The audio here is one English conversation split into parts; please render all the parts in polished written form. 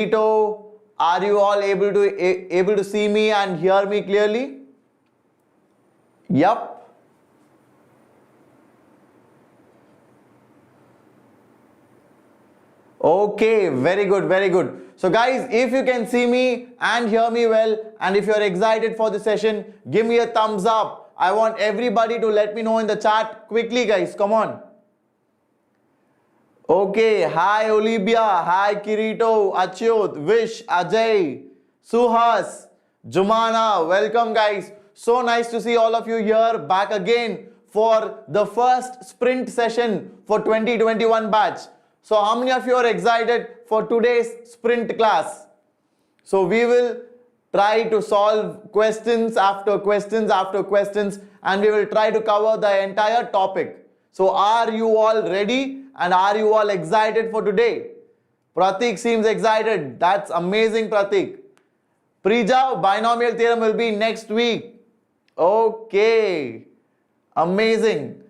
Are you all able to see me and hear me clearly? Yup. Okay, very good, very good. So guys, if you can see me and hear me well, and if you're excited for the session, give me a thumbs up. I want everybody to let me know in the chat quickly, guys. Come on. Okay, hi Olivia, hi Kirito, Achyut, Vish, Ajay, Suhas, Jumana, welcome guys. So nice to see all of you here back again for the first sprint session for 2021 batch. So how many of you are excited for today's sprint class? So we will try to solve questions after questions after questions, and we will try to cover the entire topic. So are you all ready? And are you all excited for today? Pratik seems excited. That's amazing, Pratik. Prija, binomial theorem will be next week. Okay. Amazing.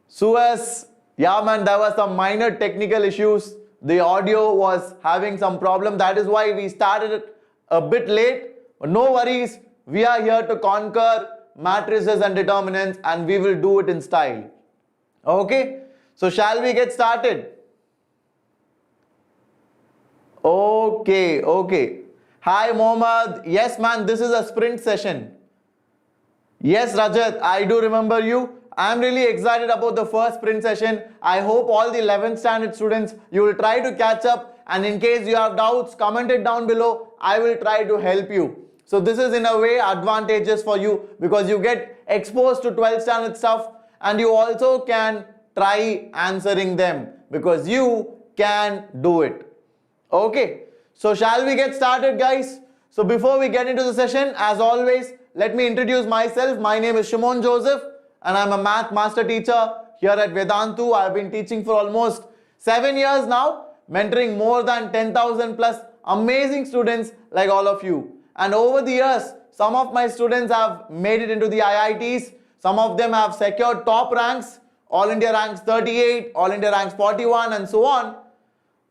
Suez, yeah man, there were some minor technical issues. The audio was having some problem. That is why we started it a bit late. But no worries. We are here to conquer matrices and determinants, and we will do it in style. Okay. So shall we get started? Okay. Hi Mohammed. Yes man, this is a sprint session. Yes Rajat, I do remember you. I am really excited about the first sprint session. I hope all the 11th standard students, you will try to catch up, and in case you have doubts, comment it down below. I will try to help you. So this is in a way advantageous for you because you get exposed to 12th standard stuff, and you also can try answering them because you can do it. Okay, so shall we get started guys? So before we get into the session, as always, let me introduce myself. My name is Shimon Joseph and I'm a math master teacher here at Vedantu. I've been teaching for almost 7 years now, mentoring more than 10,000 plus amazing students like all of you. And over the years, some of my students have made it into the IITs. Some of them have secured top ranks. All India ranks 38, All India ranks 41 and so on.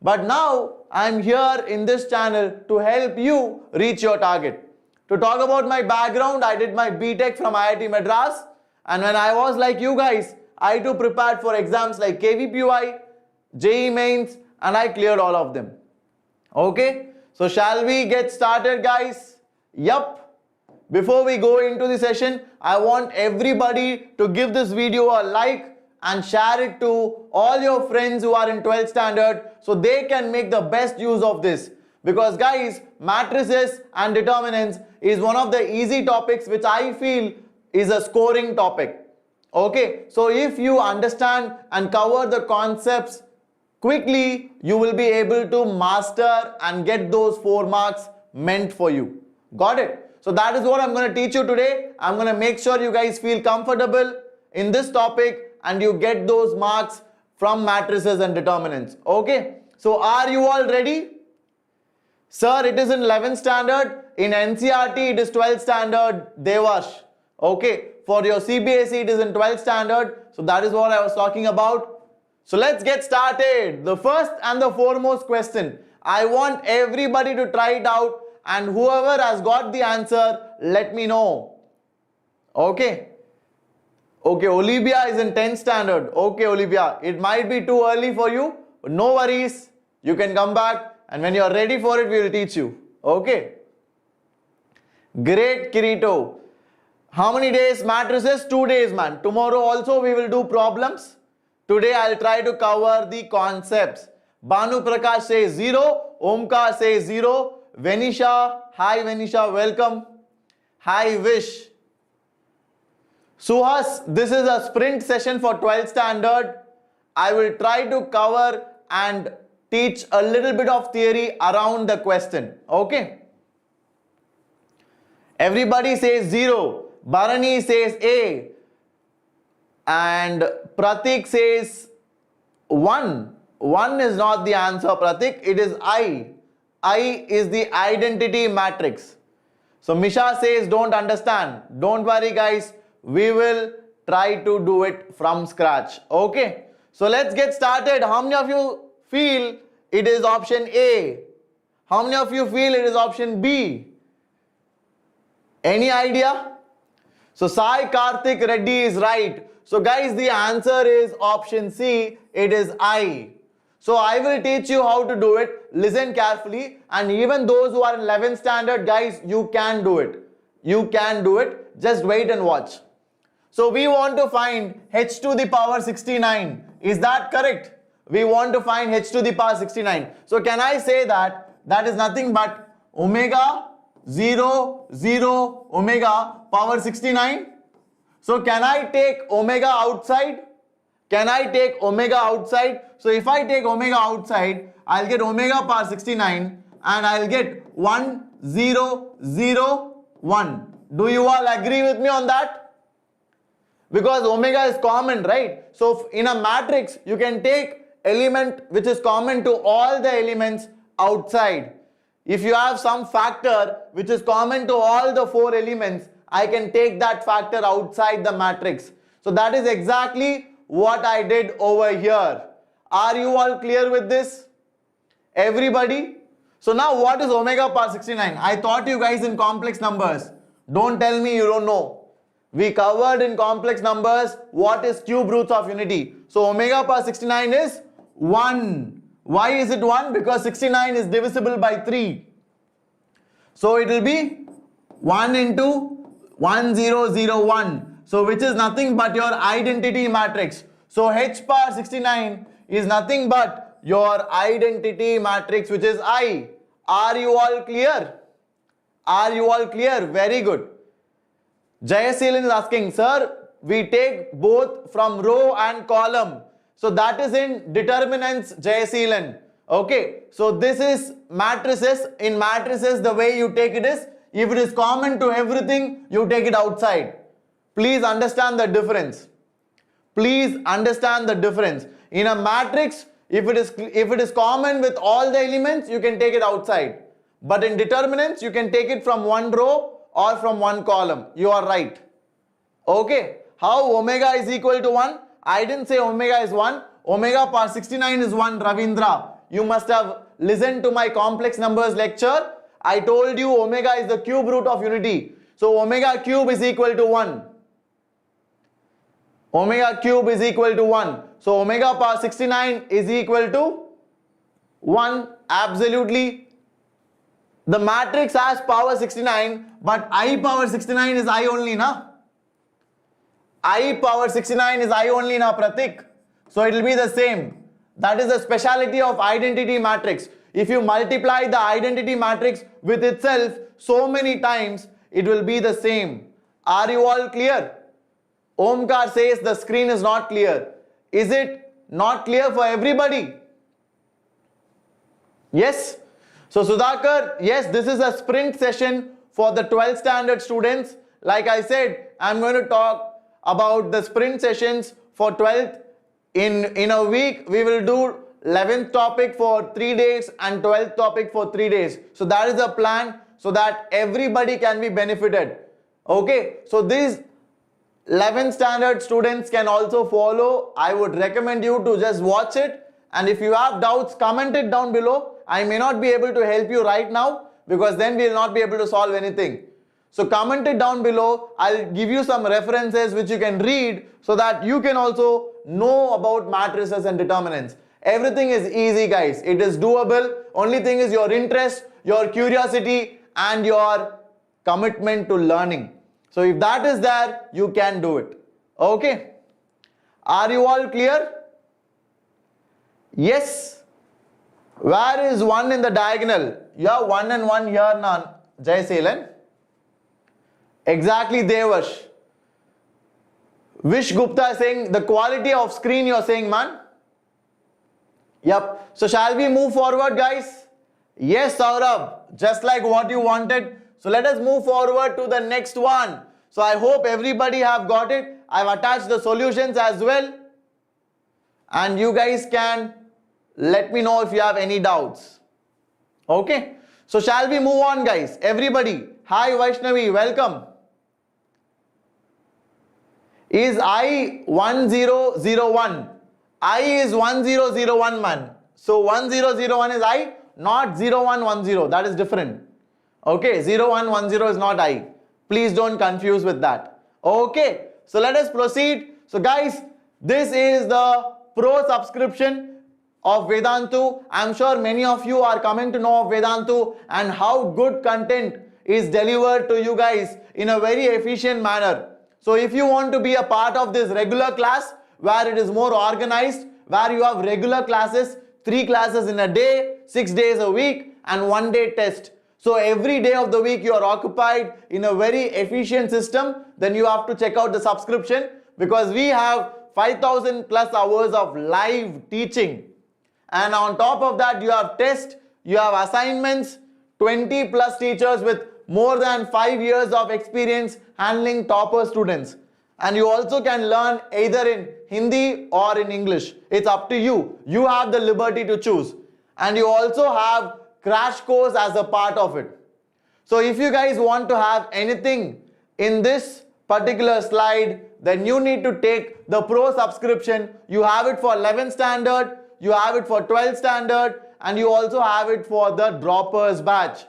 But now I am here in this channel to help you reach your target. To talk about my background, I did my BTech from IIT Madras, and when I was like you guys, I too prepared for exams like KVPY, JEE Mains, and I cleared all of them. Okay, so shall we get started guys? Yup. Before we go into the session, I want everybody to give this video a like and share it to all your friends who are in 12th standard so they can make the best use of this. Because guys, matrices and determinants is one of the easy topics which I feel is a scoring topic. Okay, so if you understand and cover the concepts quickly, you will be able to master and get those 4 marks meant for you. Got it? So that is what I'm going to teach you today. I'm going to make sure you guys feel comfortable in this topic and you get those marks from matrices and determinants. Okay, so are you all ready? Sir, it is in 11th standard. In NCERT, it is 12th standard. Devash. Okay, for your CBSE, it is in 12th standard. So that is what I was talking about. So let's get started. The first and the foremost question. I want everybody to try it out, and whoever has got the answer, let me know. Okay. Okay, Olivia is in 10th standard. Okay, Olivia, it might be too early for you, but no worries. You can come back, and when you are ready for it, we will teach you. Okay. Great, Kirito. How many days matrices? 2 days, man. Tomorrow also we will do problems. Today I'll try to cover the concepts. Banu Prakash says 0. Omkar says 0. Venisha. Hi, Venisha. Welcome. Hi, Vish. Suhas, this is a sprint session for 12th standard. I will try to cover and teach a little bit of theory around the question. Okay. Everybody says 0. Bharani says A. And Pratik says 1. 1 is not the answer, Pratik. It is I. I is the identity matrix. So Misha says don't understand. Don't worry guys. We will try to do it from scratch. Okay. So let's get started. How many of you feel it is option A? How many of you feel it is option B? Any idea? So Sai Karthik Reddy is right. So guys, the answer is option C. It is I. So I will teach you how to do it. Listen carefully, and even those who are in 11th standard, guys, you can do it. You can do it. Just wait and watch. So we want to find h to the power 69. Is that correct? We want to find h to the power 69. So can I say that that is nothing but omega 0, 0, omega power 69? So can I take omega outside? Can I take omega outside? So if I take omega outside, I'll get omega power 69 and I'll get 1, 0, 0, 1. Do you all agree with me on that? Because omega is common, right? So in a matrix, you can take element which is common to all the elements outside. If you have some factor which is common to all the 4 elements, I can take that factor outside the matrix. So that is exactly what I did over here. Are you all clear with this? Everybody? So now what is omega power 69? I taught you guys in complex numbers. Don't tell me you don't know. We covered in complex numbers what is cube roots of unity. So omega power 69 is 1. Why is it 1? Because 69 is divisible by 3. So it will be 1 into 1001. So which is nothing but your identity matrix. So h power 69 is nothing but your identity matrix, which is I. Are you all clear? Are you all clear? Very good. Jayaseelan is asking, sir, we take both from row and column. So that is in determinants, Jayaseelan. Okay, so this is matrices. In matrices, the way you take it is, if it is common to everything, you take it outside. Please understand the difference. Please understand the difference. In a matrix, if it is common with all the elements, you can take it outside. But in determinants, you can take it from one row or from one column. You are right. Okay. How omega is equal to 1? I didn't say omega is 1. Omega power 69 is 1, Ravindra. You must have listened to my complex numbers lecture. I told you omega is the cube root of unity. So omega cube is equal to 1. Omega cube is equal to 1. So omega power 69 is equal to 1. Absolutely. The matrix has power 69, but I power 69 is I only, na? I power 69 is I only, na, Pratik? So it will be the same. That is the speciality of identity matrix. If you multiply the identity matrix with itself so many times, it will be the same. Are you all clear? Omkar says the screen is not clear. Is it not clear for everybody? Yes? So Sudhakar, yes, this is a sprint session for the 12th standard students. Like I said, I'm going to talk about the sprint sessions for 12th. In a week, we will do 11th topic for 3 days and 12th topic for 3 days. So that is the plan, so that everybody can be benefited. Okay, so these 11th standard students can also follow. I would recommend you to just watch it, and if you have doubts, comment it down below. I may not be able to help you right now because then we will not be able to solve anything. So comment it down below. I'll give you some references which you can read so that you can also know about matrices and determinants. Everything is easy, guys. It is doable. Only thing is your interest, your curiosity, and your commitment to learning. So if that is there, you can do it. Okay? Are you all clear? Yes. Where is 1 in the diagonal? You have 1 and 1 here now, Jayaseelan. Exactly, Devash. Vish Gupta is saying the quality of screen you are saying, man. Yep. So shall we move forward, guys? Yes, Saurabh. Just like what you wanted. So let us move forward to the next one. So I hope everybody have got it. I've attached the solutions as well. And you guys can let me know if you have any doubts. Okay. So shall we move on, guys? Everybody. Hi Vaishnavi, welcome. Is I 1001? I is 1001, man. So 1001 is I. not 0110. That is different. Okay, 0110 is not I. Please don't confuse with that. Okay, so let us proceed. So guys, this is the pro subscription of Vedantu. I'm sure many of you are coming to know of Vedantu and how good content is delivered to you guys in a very efficient manner. So if you want to be a part of this regular class where it is more organized, where you have regular classes, 3 classes in a day, 6 days a week and 1 day test. So every day of the week you are occupied in a very efficient system, then you have to check out the subscription, because we have 5,000 plus hours of live teaching. And on top of that, you have tests, you have assignments, 20 plus teachers with more than 5 years of experience handling topper students. And you also can learn either in Hindi or in English. It's up to you. You have the liberty to choose. And you also have crash course as a part of it. So if you guys want to have anything in this particular slide, then you need to take the pro subscription. You have it for 11th standard, you have it for 12th standard, and you also have it for the droppers batch.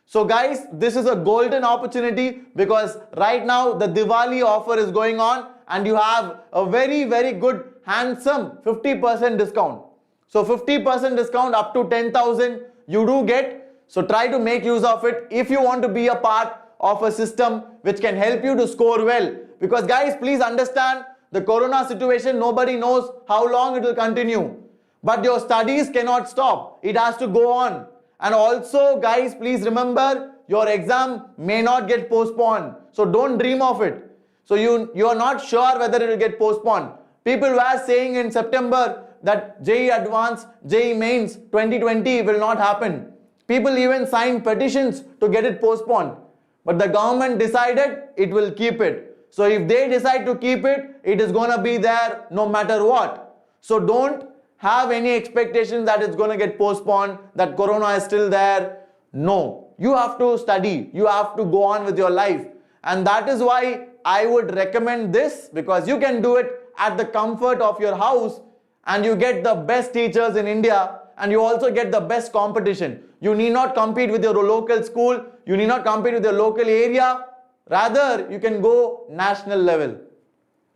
So guys, this is a golden opportunity, because right now the Diwali offer is going on and you have a very good handsome 50% discount. So 50% discount up to 10,000 you do get. So try to make use of it if you want to be a part of a system which can help you to score well. Because guys, please understand, the corona situation, nobody knows how long it will continue. But your studies cannot stop. It has to go on. And also guys, please remember, your exam may not get postponed. So don't dream of it. So you are not sure whether it will get postponed. People were saying in September that JEE Advanced, JEE Mains 2020 will not happen. People even signed petitions to get it postponed. But the government decided it will keep it. So if they decide to keep it, it is going to be there no matter what. So don't have any expectations that it's going to get postponed, that corona is still there. No, you have to study. You have to go on with your life. And that is why I would recommend this, because you can do it at the comfort of your house and you get the best teachers in India, and you also get the best competition. You need not compete with your local school. You need not compete with your local area. Rather, you can go national level.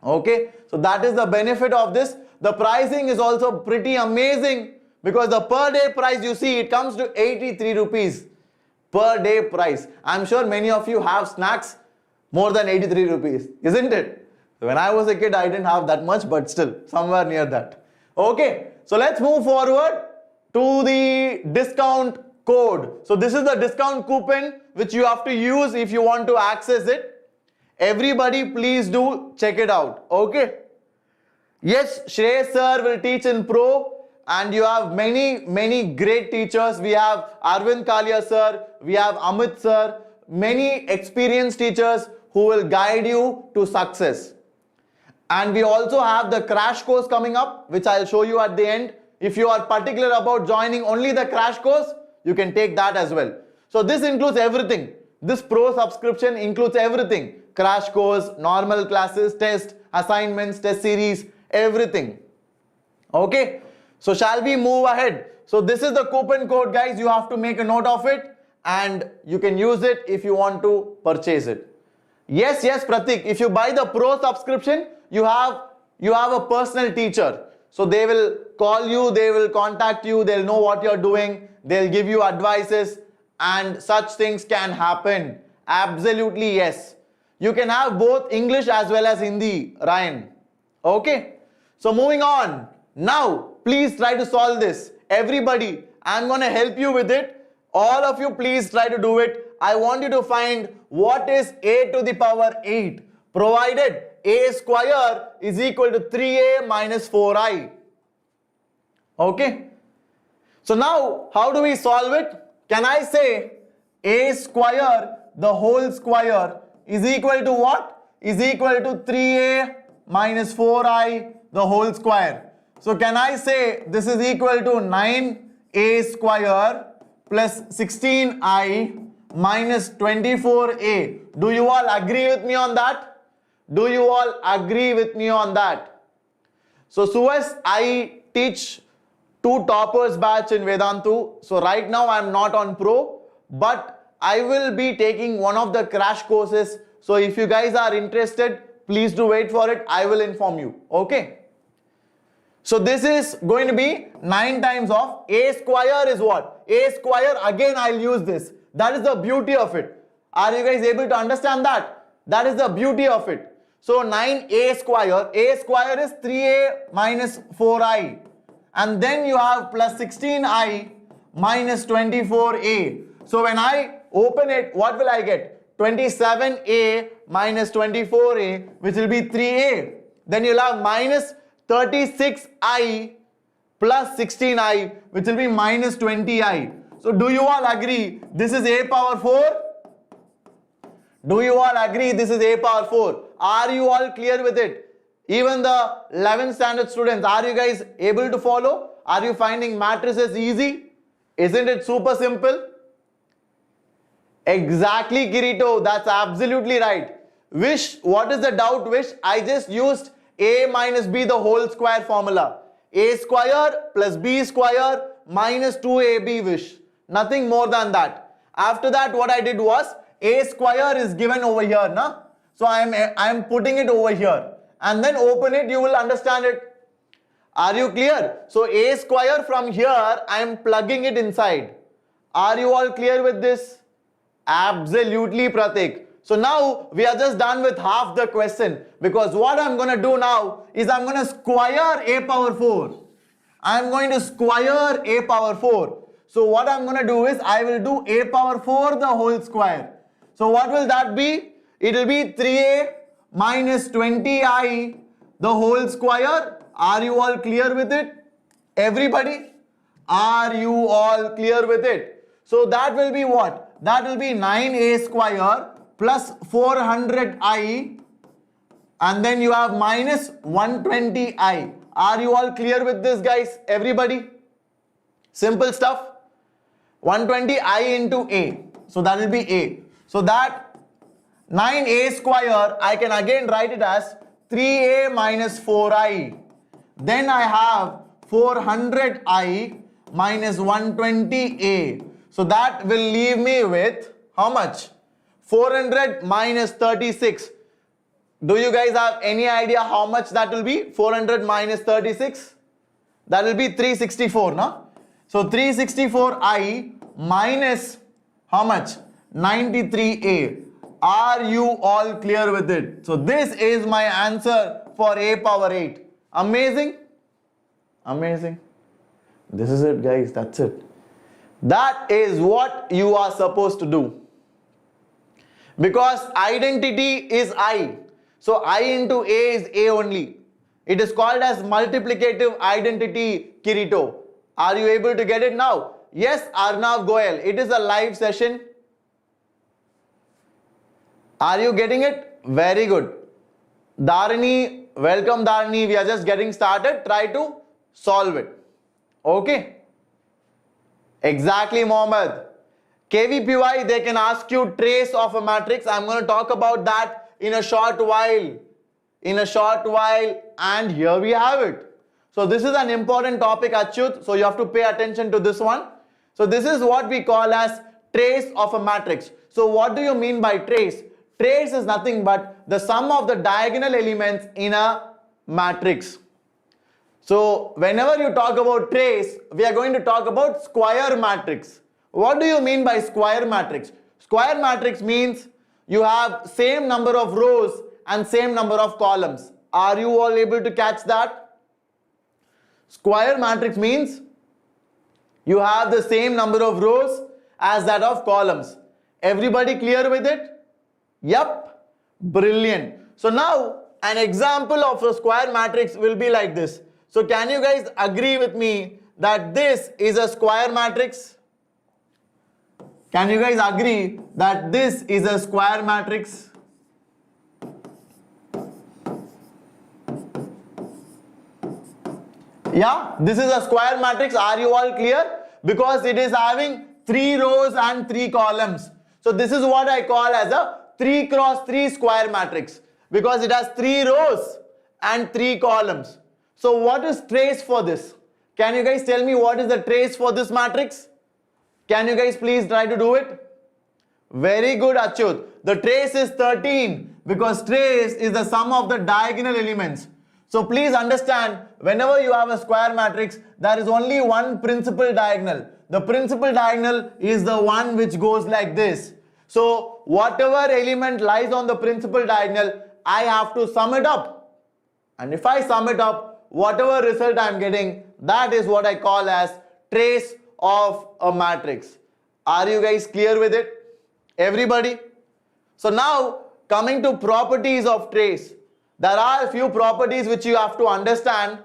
Okay, so that is the benefit of this. The pricing is also pretty amazing, because the per day price, you see, it comes to 83 rupees per day price. I'm sure many of you have snacks more than 83 rupees, isn't it? When I was a kid, I didn't have that much, but still somewhere near that. Okay, so let's move forward to the discount code. So this is the discount coupon which you have to use if you want to access it. Everybody please do check it out. Okay. Yes, Shimon Sir will teach in pro, and you have many great teachers. We have Arvind Kalia Sir, we have Amit Sir, many experienced teachers who will guide you to success. And we also have the crash course coming up, which I'll show you at the end. If you are particular about joining only the crash course, you can take that as well. So this includes everything. This pro subscription includes everything. Crash course, normal classes, test, assignments, test series, everything. Okay, so shall we move ahead? So this is the coupon code, guys. You have to make a note of it and you can use it if you want to purchase it. Yes, Pratik, if you buy the pro subscription, you have a personal teacher. So they will call you, they will contact you, they'll know what you're doing, they'll give you advices, and such things can happen. Absolutely yes. You can have both English as well as Hindi, Ryan. Okay. So moving on. Now, please try to solve this. Everybody, I'm going to help you with it. All of you, please try to do it. I want you to find what is a to the power 8, provided a square is equal to 3a minus 4i. Okay. So now, how do we solve it? Can I say a square, the whole square, is equal to what? Is equal to 3a minus 4i, the whole square. So can I say this is equal to 9a square plus 16i minus 24a. Do you all agree with me on that? Do you all agree with me on that? So Suez, I teach 2 toppers batch in Vedantu. So right now I'm not on pro, but I will be taking one of the crash courses. So if you guys are interested, please do wait for it. I will inform you. Okay. So this is going to be 9 times of a square is what? A square, again I'll use this. That is the beauty of it. Are you guys able to understand that? That is the beauty of it. So 9a square is 3a minus 4i. And then you have plus 16i minus 24a. So when I open it, what will I get? 27a minus 24a, which will be 3a. Then you'll have minus 36i plus 16i, which will be minus 20i. So do you all agree this is a power 4? Do you all agree this is a power 4? Are you all clear with it? Even the 11th standard students, are you guys able to follow? Are you finding matrices easy? Isn't it super simple? Exactly, Kirito. That's absolutely right. Wish, what is the doubt, Wish? I just used a minus b the whole square formula. A square plus b square minus 2ab, Wish. Nothing more than that. After that, what I did was, a square is given over here, na? So I am putting it over here. And then open it, you will understand it. Are you clear? So a square from here, I am plugging it inside. Are you all clear with this? Absolutely, Pratik. So now we are just done with half the question, because what I'm going to do now is I'm going to square a power 4. I'm going to square a power 4. So what I'm going to do is I will do a power 4 the whole square. So what will that be? It will be 3a minus 20i the whole square. Are you all clear with it? Everybody? Are you all clear with it? So that will be what? That will be 9a square plus 400i, and then you have minus 120i. Are you all clear with this, guys? Everybody? Simple stuff. 120i into a. So that will be a. So that 9a square, I can again write it as 3a minus 4i. Then I have 400i minus 120a. So that will leave me with how much? 400 minus 36. Do you guys have any idea how much that will be? 400 minus 36? That will be 364, no? So 364i minus how much? 93a. Are you all clear with it? So this is my answer for a power 8. Amazing? Amazing. This is it, guys. That's it. That is what you are supposed to do. Because identity is I. So I into A is A only. It is called as multiplicative identity, Kirito. Are you able to get it now? Yes, Arnav Goyal. It is a live session. Are you getting it? Very good. Dharani, welcome Dharani. We are just getting started. Try to solve it. Okay. Exactly, Mohammed. KVPY, they can ask you trace of a matrix. I'm going to talk about that in a short while. And here we have it. So this is an important topic, Achyut. So you have to pay attention to this one. So this is what we call as trace of a matrix. So what do you mean by trace? Trace is nothing but the sum of the diagonal elements in a matrix. So whenever you talk about trace, we are going to talk about square matrix. What do you mean by square matrix? Square matrix means you have same number of rows and same number of columns. Are you all able to catch that? Square matrix means you have the same number of rows as that of columns. Everybody clear with it? Yep. Brilliant. So now an example of a square matrix will be like this. So can you guys agree with me that this is a square matrix? Can you guys agree that this is a square matrix? Yeah, this is a square matrix. Are you all clear? Because it is having 3 rows and 3 columns. So this is what I call as a 3 cross 3 square matrix, because it has 3 rows and 3 columns. So what is trace for this? Can you guys tell me what is the trace for this matrix? Can you guys please try to do it? Very good, Achyut. The trace is 13 because trace is the sum of the diagonal elements. So please understand, whenever you have a square matrix, there is only one principal diagonal. The principal diagonal is the one which goes like this. So whatever element lies on the principal diagonal, I have to sum it up. And if I sum it up, whatever result I am getting, that is what I call as trace of a matrix. Are you guys clear with it? Everybody? So now coming to properties of trace. There are a few properties which you have to understand.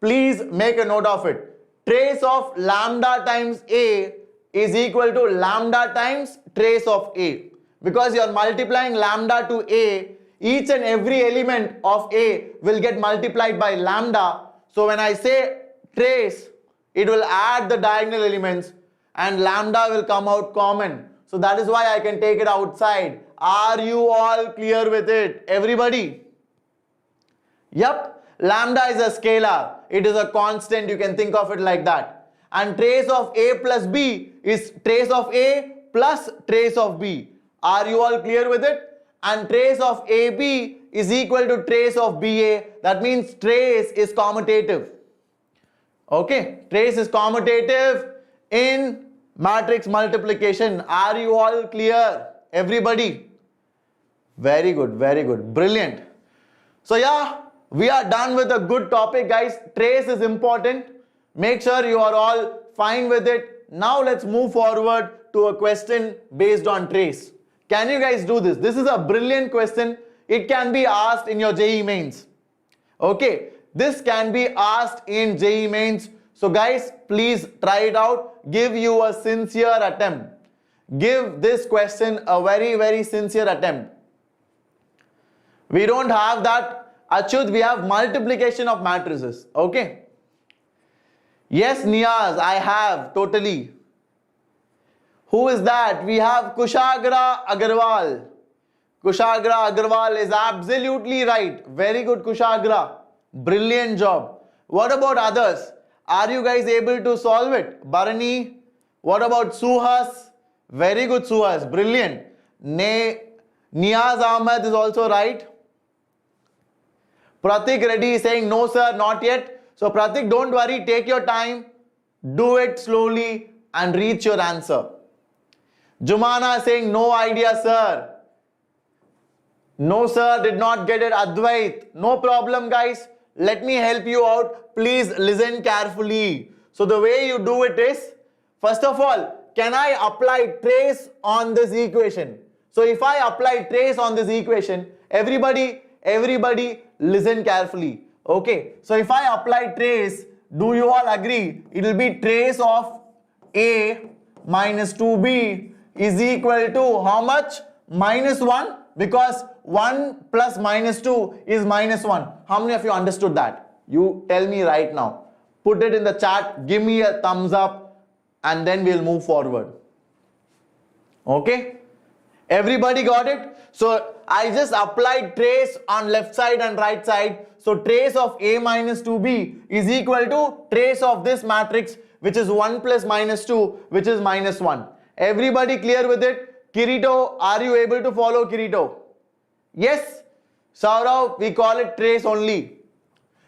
Please make a note of it. Trace of lambda times A is equal to lambda times trace of A. Because you are multiplying lambda to A, each and every element of A will get multiplied by lambda. So when I say trace, it will add the diagonal elements and lambda will come out common. So that is why I can take it outside. Are you all clear with it? Everybody? Yep. Lambda is a scalar. It is a constant. You can think of it like that. And trace of A plus B is trace of A plus trace of B. Are you all clear with it? And trace of AB is equal to trace of BA. That means trace is commutative. Okay. Trace is commutative in matrix multiplication. Are you all clear? Everybody? Very good. Very good. Brilliant. So yeah, we are done with a good topic, guys. Trace is important. Make sure you are all fine with it. Now let's move forward to a question based on trace. Can you guys do this? This is a brilliant question. It can be asked in your JEE Mains. Okay, this can be asked in JEE Mains. So guys, please try it out. Give you a sincere attempt. Give this question a very, very sincere attempt. We don't have that. Achyut, we have multiplication of matrices. Okay. Yes, Niyaz, I have totally. Who is that? We have Kushagra Agarwal. Kushagra Agarwal is absolutely right. Very good, Kushagra. Brilliant job. What about others? Are you guys able to solve it? Bharani. What about Suhas? Very good, Suhas. Brilliant. Niyaz Ahmed is also right. Pratik Reddy is saying no sir, not yet. So Pratik, don't worry, take your time, do it slowly and reach your answer. Jumana is saying no idea sir. No sir, did not get it. Advait, no problem guys. Let me help you out. Please listen carefully. So the way you do it is, first of all, can I apply trace on this equation? So if I apply trace on this equation, everybody listen carefully. Okay, so if I apply trace, do you all agree? It will be trace of A minus 2B is equal to how much? Minus 1, because 1 plus minus 2 is minus 1. How many of you understood that? You tell me right now. Put it in the chat, give me a thumbs up and then we'll move forward. Okay? Everybody got it? So I just applied trace on left side and right side. So trace of A minus 2B is equal to trace of this matrix, which is 1 plus minus 2, which is minus 1. Everybody clear with it? Kirito, are you able to follow Kirito? Yes? Saurav, we call it trace only.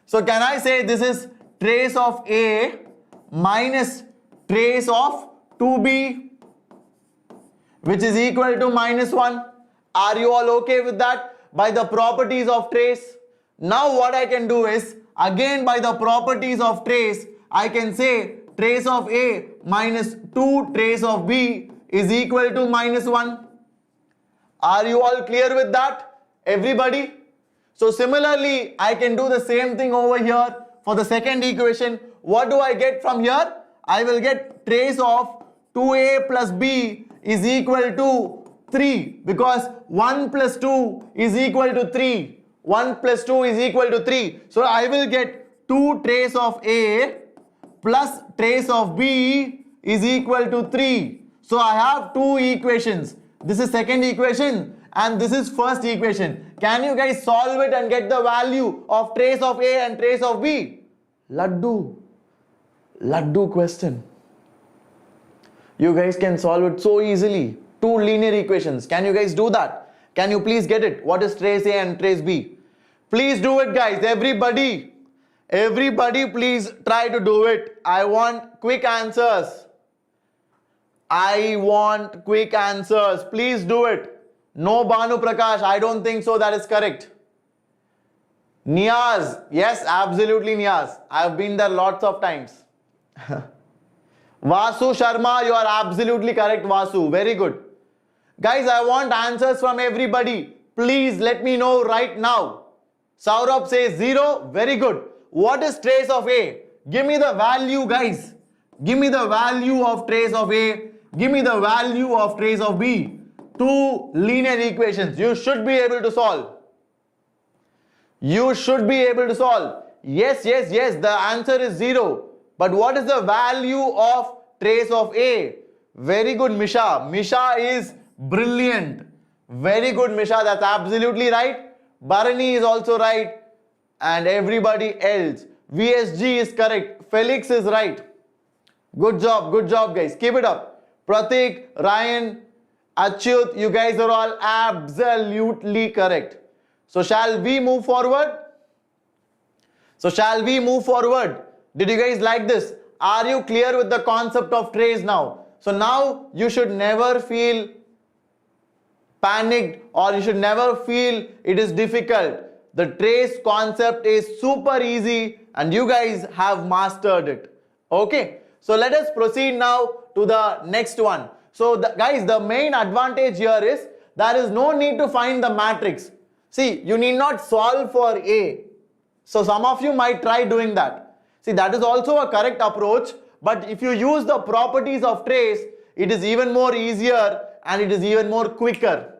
So can I say this is trace of A minus trace of 2B, which is equal to minus 1. Are you all okay with that? By the properties of trace. Now what I can do is, again by the properties of trace, I can say trace of A minus 2 trace of B is equal to minus 1. Are you all clear with that? Everybody? So similarly, I can do the same thing over here for the second equation. What do I get from here? I will get trace of 2A plus B is equal to 3, because 1 plus 2 is equal to 3. 1 plus 2 is equal to 3. So I will get 2 trace of A plus trace of B is equal to 3. So I have two equations. This is second equation and this is first equation. Can you guys solve it and get the value of trace of A and trace of B? Laddu. Laddu question. You guys can solve it so easily. 2 linear equations. Can you guys do that? Can you please get it? What is trace A and trace B? Please do it, guys. Everybody please try to do it. I want quick answers. I want quick answers. Please do it. No Banu Prakash. I don't think so. That is correct. Niyaz. Yes, absolutely Niyaz. I have been there lots of times. Vasu Sharma. You are absolutely correct, Vasu. Very good. Guys, I want answers from everybody. Please let me know right now. Saurabh says 0. Very good. What is trace of A? Give me the value, guys. Give me the value of trace of A. Give me the value of trace of B. 2 linear equations. You should be able to solve. You should be able to solve. Yes. The answer is 0. But what is the value of trace of A? Very good, Misha. Misha is brilliant. Very good, Misha. That's absolutely right. Bharani is also right. And everybody else. VSG is correct. Felix is right. Good job, guys. Keep it up. Pratik, Ryan, Achyut, you guys are all absolutely correct. So shall we move forward? Did you guys like this? Are you clear with the concept of trace now? So now you should never feel panicked or you should never feel it is difficult. The trace concept is super easy and you guys have mastered it. Okay, so let us proceed now to the next one. So guys, the main advantage here is there is no need to find the matrix. See, you need not solve for A. So some of you might try doing that. See, that is also a correct approach, but if you use the properties of trace, it is even more easier and it is even more quicker.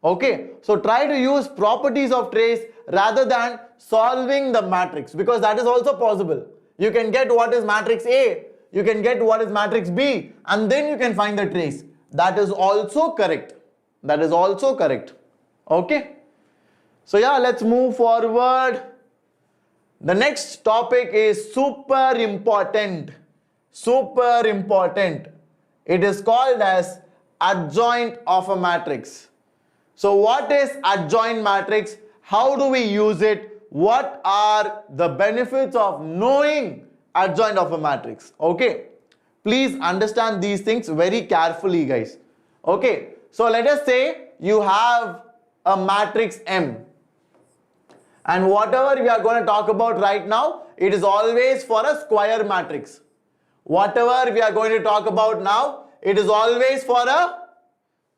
Okay, so try to use properties of trace rather than solving the matrix, because that is also possible. You can get what is matrix A, you can get what is matrix B, and then you can find the trace. That is also correct. Okay, so yeah, let's move forward. The next topic is super important. It is called as adjoint of a matrix. So what is adjoint matrix? How do we use it? What are the benefits of knowing adjoint of a matrix? Okay, please understand these things very carefully, guys. Okay, so let us say you have a matrix M, and whatever we are going to talk about right now, it is always for a square matrix. Whatever we are going to talk about now, it is always for a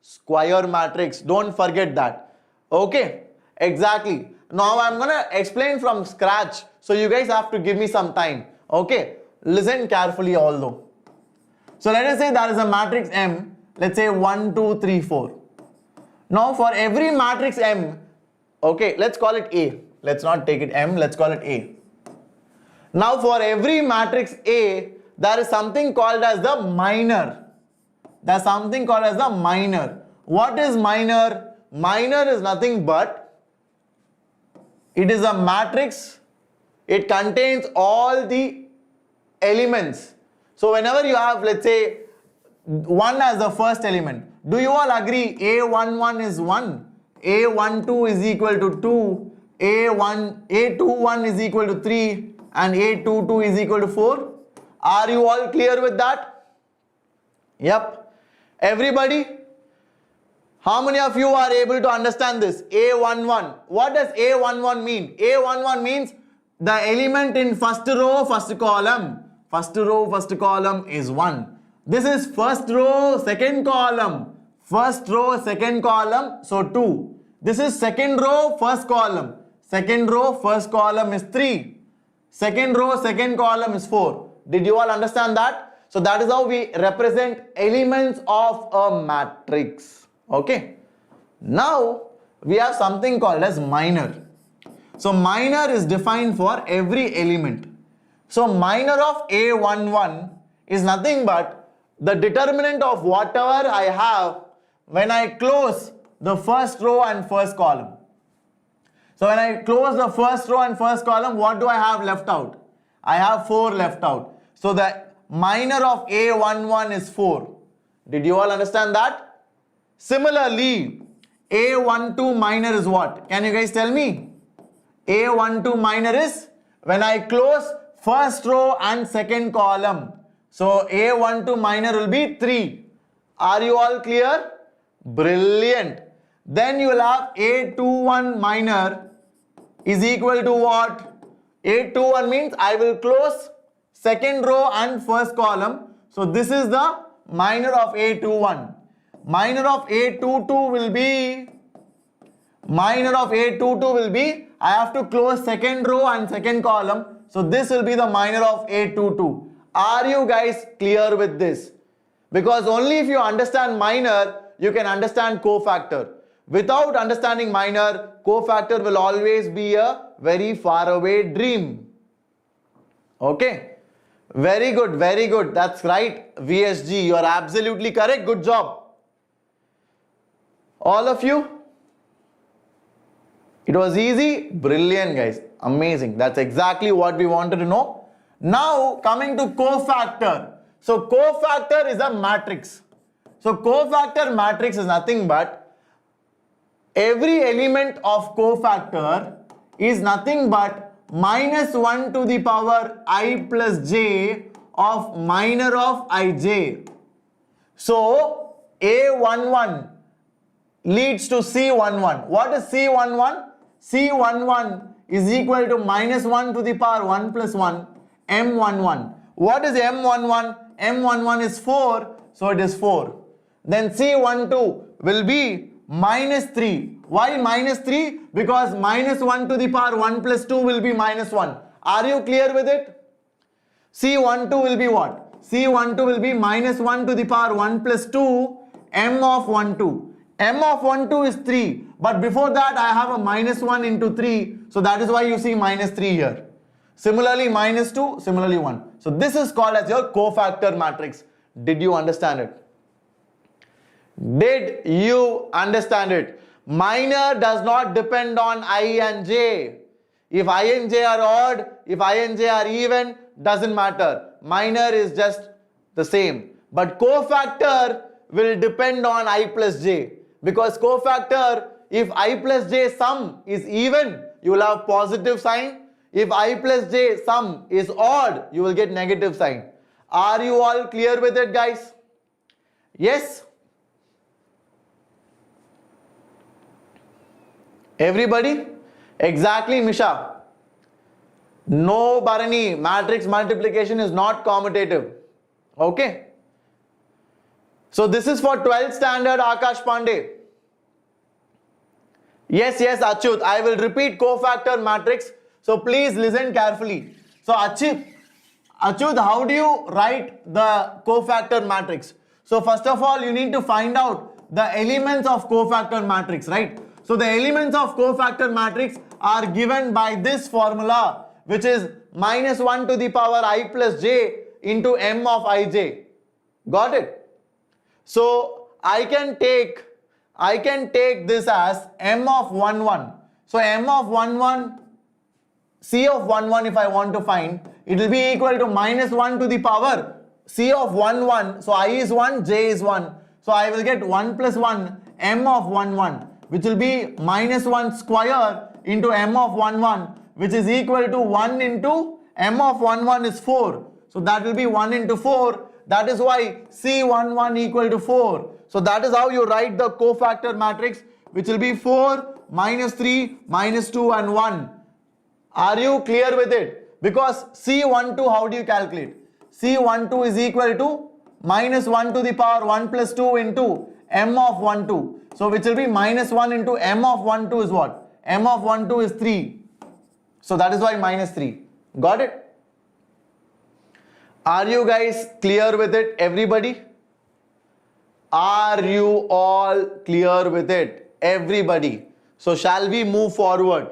square matrix. Don't forget that. Okay, exactly. Now I'm going to explain from scratch, so you guys have to give me some time. Okay, listen carefully although. So let us say there is a matrix M. Let's say 1, 2, 3, 4. Now for every matrix M, okay, let's call it A. Let's not take it M, let's call it A. Now for every matrix A, there is something called as the minor. There's something called as the minor. What is minor? Minor is nothing but it is a matrix. It contains all the elements. So whenever you have, let's say, 1 as the first element, do you all agree A11 is 1, A12 is equal to 2, A21 is equal to 3, and A22 is equal to 4? Are you all clear with that? Yep. Everybody? How many of you are able to understand this? A11. What does A11 mean? A11 means the element in first row, first column. First row, first column is 1. This is first row, second column. First row, second column, so 2. This is second row, first column. Second row, first column is 3. Second row, second column is 4. Did you all understand that? So that is how we represent elements of a matrix. Okay. Now we have something called as minor. So minor is defined for every element. So minor of A11 is nothing but the determinant of whatever I have when I close the first row and first column. So when I close the first row and first column, what do I have left out? I have 4 left out. So the minor of A11 is 4. Did you all understand that? Similarly, A12 minor is what? Can you guys tell me? A12 minor is when I close first row and second column. So A12 minor will be 3. Are you all clear? Brilliant. Then you will have A21 minor is equal to what? A21 means I will close second row and first column. So this is the minor of A21. Minor of A22 will be, I have to close second row and second column. So this will be the minor of A22. Are you guys clear with this? Because only if you understand minor, you can understand cofactor. Without understanding minor, cofactor will always be a very far away dream. Okay. Very good, very good. That's right, VSG. You are absolutely correct. Good job. All of you? It was easy. Brilliant, guys. Amazing. That's exactly what we wanted to know. Now, coming to cofactor. So, cofactor is a matrix. So, cofactor matrix is nothing but every element of cofactor is nothing but minus 1 to the power I plus j of minor of ij. So, A11 leads to C11. What is C11? C11 is equal to minus 1 to the power 1 plus 1 M11. What is M11? M11 is 4, so it is 4. Then C12 will be minus 3. Why minus 3? Because minus 1 to the power 1 plus 2 will be minus 1. Are you clear with it? C12 will be what? C12 will be minus 1 to the power 1 plus 2 M of 12. M of 12 is 3. But before that I have a minus 1 into 3. So that is why you see minus 3 here. Similarly minus 2, similarly 1. So this is called as your cofactor matrix. Did you understand it? Did you understand it? Minor does not depend on I and j. If I and j are odd, if I and j are even, doesn't matter. Minor is just the same. But cofactor will depend on I plus j. Because cofactor, if I plus j sum is even, you will have positive sign. If I plus j sum is odd, you will get negative sign. Are you all clear with it, guys? Yes? Everybody? Exactly, Misha. No, Bharani, matrix multiplication is not commutative. Okay? So this is for 12th standard, Akash Pandey. Yes, Achyut, I will repeat cofactor matrix. So please listen carefully. So Achyut, how do you write the cofactor matrix? So first of all, you need to find out the elements of cofactor matrix, right? So the elements of cofactor matrix are given by this formula, which is minus 1 to the power I plus j into m of ij. Got it? So I can take this as m of 11. So m of 11, c of 11 if I want to find, it will be equal to minus 1 to the power c of 11. So I is 1, j is 1. So I will get 1 plus 1 m of 11, which will be minus 1 square into m of 11, which is equal to 1 into m of 11 is 4. So that will be 1 into 4. That is why C11 equal to 4. So that is how you write the cofactor matrix, which will be 4, minus 3, minus 2 and 1. Are you clear with it? Because C12, how do you calculate? C12 is equal to minus 1 to the power 1 plus 2 into m of 12. So which will be minus 1 into m of 12 is what? M of 12 is 3. So that is why minus 3. Got it? Are you guys clear with it, everybody? Are you all clear with it, everybody? So shall we move forward?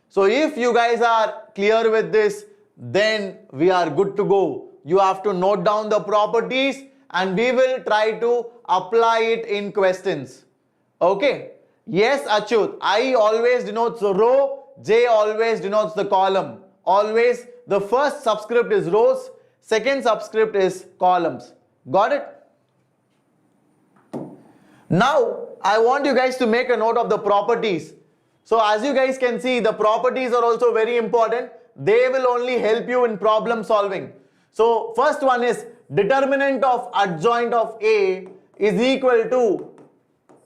So if you guys are clear with this, then we are good to go. You have to note down the properties and we will try to apply it in questions. Okay? Yes, Achyut, I always denotes the row, J always denotes the column. Always the first subscript is rows, second subscript is columns. Got it? Now, I want you guys to make a note of the properties. So as you guys can see, the properties are also very important. They will only help you in problem solving. So first one is determinant of adjoint of A is equal to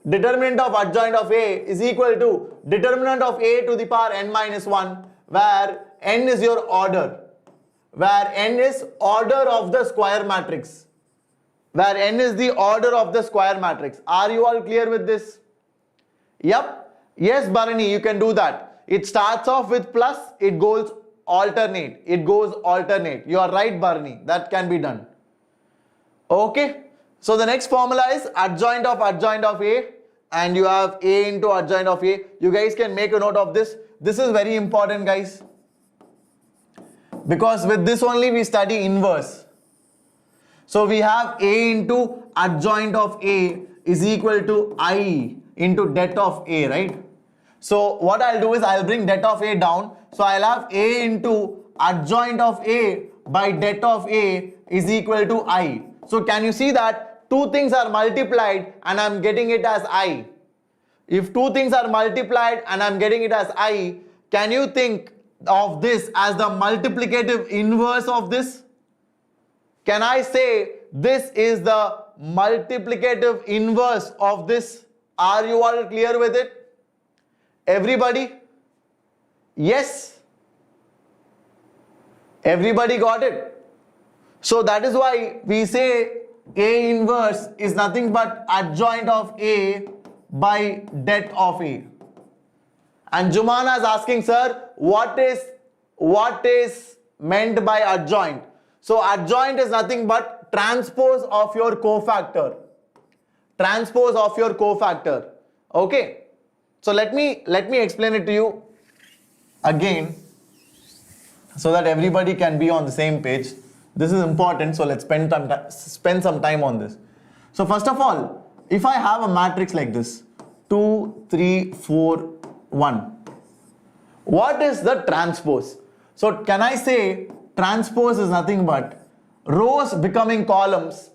determinant of adjoint of A is equal to determinant of A to the power n minus 1, where n is your order, where n is order of the square matrix, where n is the order of the square matrix. Are you all clear with this? Yep. Yes, Bharani, you can do that. It starts off with plus, it goes alternate. It goes alternate. You are right, Bharani. That can be done. Okay. So the next formula is adjoint of A, and you have A into adjoint of A. You guys can make a note of this. This is very important, guys, because with this only we study inverse. So we have A into adjoint of A is equal to I into det of A, right? So what I'll do is I'll bring det of A down. So I'll have A into adjoint of A by det of A is equal to I. So can you see that two things are multiplied and I'm getting it as I? If two things are multiplied and I'm getting it as I, can you think of this as the multiplicative inverse of this? Can I say this is the multiplicative inverse of this? Are you all clear with it? Everybody? Yes? Everybody got it? So that is why we say A inverse is nothing but adjoint of A by det of A. And Jumana is asking, sir, what is meant by adjoint? So adjoint is nothing but transpose of your cofactor. Transpose of your cofactor. Okay. So let me explain it to you again so that everybody can be on the same page. This is important, so let's spend some time on this. So first of all, if I have a matrix like this, 2, 3, 4, 1, what is the transpose? So can I say transpose is nothing but rows becoming columns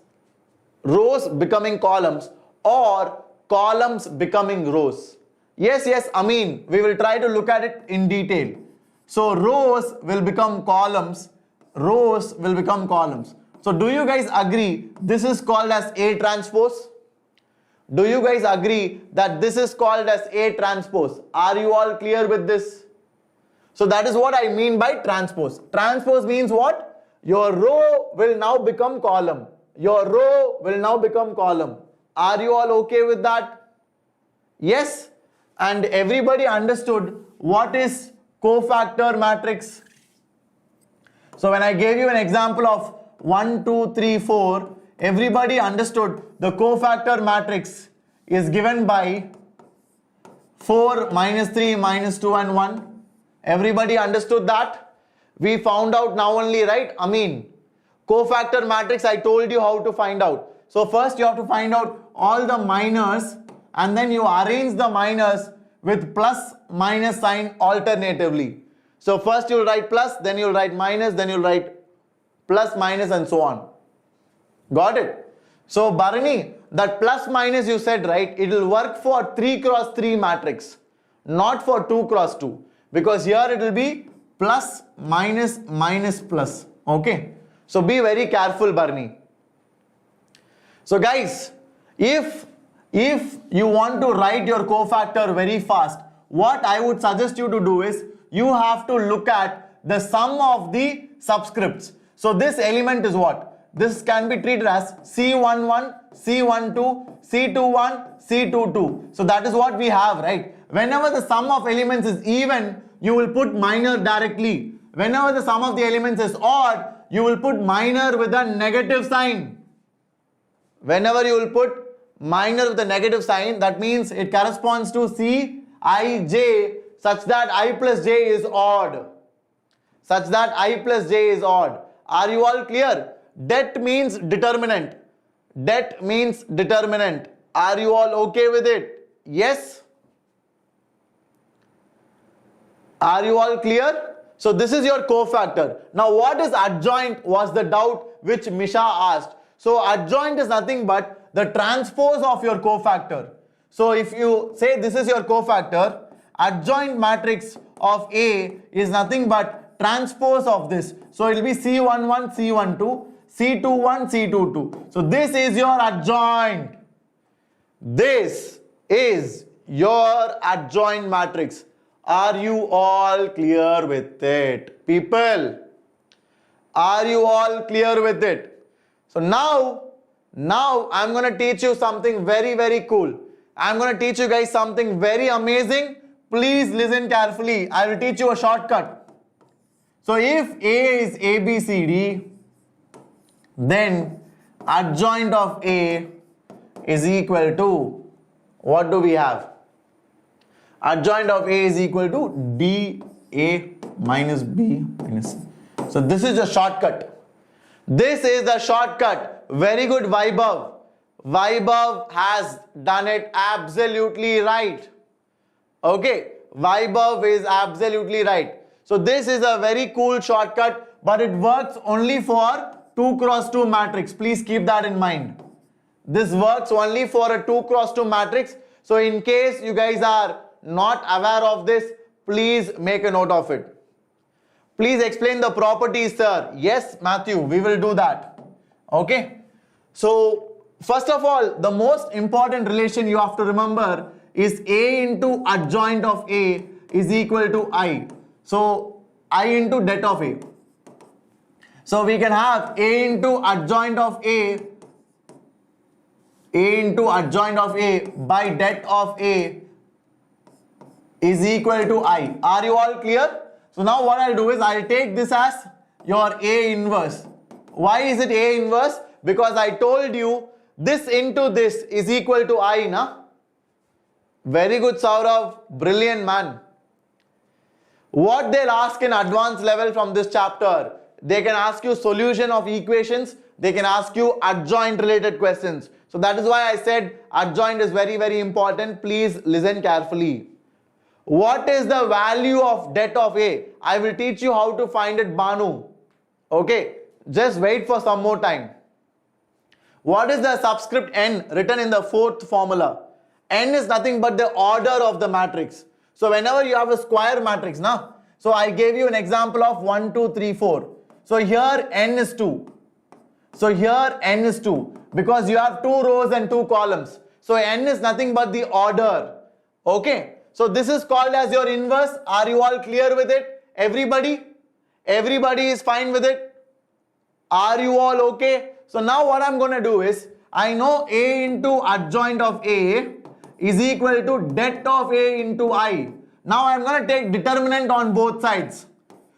or columns becoming rows? Yes, Amin, we will try to look at it in detail. So rows will become columns. So do you guys agree this is called as A transpose? Do you guys agree that this is called as A transpose? Are you all clear with this? So that is what I mean by transpose. Transpose means what? Your row will now become column. Are you all okay with that? Yes? And everybody understood what is cofactor matrix? So when I gave you an example of 1, 2, 3, 4, everybody understood the cofactor matrix is given by 4, minus 3, minus 2 and 1. Everybody understood that? We found out now only, right? Cofactor matrix, I told you how to find out. So first you have to find out all the minors, and then you arrange the minors with plus minus sign alternatively. So first you'll write plus, then you'll write minus, then you'll write plus minus and so on. Got it? So Bharani, that plus minus you said, right, it will work for 3 cross 3 matrix, not for 2 cross 2, because here it will be plus minus minus plus. Okay, so be very careful, Bharani. So guys, if you want to write your cofactor very fast, what I would suggest you to do is you have to look at the sum of the subscripts. So this element is what? This can be treated as C11, C12, C21, C22. So that is what we have, right? Whenever the sum of elements is even, you will put minor directly. Whenever the sum of the elements is odd, you will put minor with a negative sign. Whenever you will put minor with a negative sign, that means it corresponds to Cij such that I plus j is odd. Are you all clear? Det means determinant. Are you all okay with it? Yes? Are you all clear? So this is your cofactor. Now what is adjoint was the doubt which Misha asked. So adjoint is nothing but the transpose of your cofactor. So if you say this is your cofactor, adjoint matrix of A is nothing but transpose of this. So it will be C11, C12, C21, C22. So this is your adjoint. This is your adjoint matrix. Are you all clear with it? People, are you all clear with it? So now I'm going to teach you something very, very cool. I'm going to teach you guys something very amazing. Please listen carefully. I will teach you a shortcut. So if A is ABCD, then adjoint of A is equal to, what do we have? Adjoint of A is equal to DA minus B minus C. So this is the shortcut. This is the shortcut. Very good, Vaibhav. Vaibhav has done it absolutely right. Okay, Vaibhav is absolutely right. So this is a very cool shortcut, but it works only for 2 cross 2 matrix. Please keep that in mind. This works only for a 2 cross 2 matrix. So in case you guys are not aware of this, please make a note of it. Please explain the properties, sir. Yes, Matthew, we will do that. Okay. So first of all, the most important relation you have to remember is A into adjoint of A is equal to I. So I into det of A. So we can have A into adjoint of A into adjoint of A by det of A is equal to I. Are you all clear? So now what I'll do is I'll take this as your A inverse. Why is it A inverse? Because I told you this into this is equal to I, na? Very good, Saurav. Brilliant, man. What they'll ask in advanced level from this chapter, they can ask you solution of equations. They can ask you adjoint related questions. So that is why I said adjoint is very, very important. Please listen carefully. What is the value of det of A? I will teach you how to find it, Banu. Okay, just wait for some more time. What is the subscript n written in the fourth formula? N is nothing but the order of the matrix. So whenever you have a square matrix, na? So I gave you an example of 1, 2, 3, 4. So here n is 2. So here n is 2 because you have 2 rows and 2 columns. So n is nothing but the order. Okay. So this is called as your inverse. Are you all clear with it? Everybody? Everybody is fine with it? Are you all okay? So now what I'm going to do is, I know A into adjoint of A is equal to det of A into I. Now I'm going to take determinant on both sides.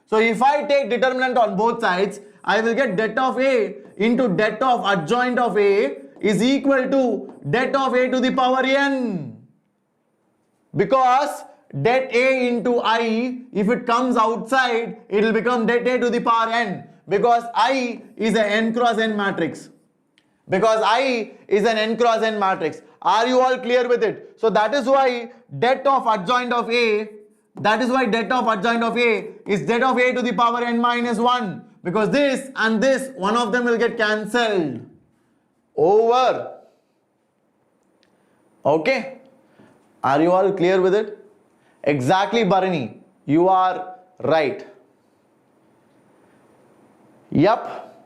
So if I take determinant on both sides, I will get det of A into det of adjoint of A is equal to det of A to the power n. Because det A into I, if it comes outside, it will become det A to the power n. Because I is an n cross n matrix. Because I is an n cross n matrix. Are you all clear with it? So that is why det of adjoint of A, that is why det of adjoint of A is det of A to the power n minus 1. Because this and this, one of them will get cancelled. Over. Okay. Are you all clear with it? Exactly, Bharani. You are right. Yup.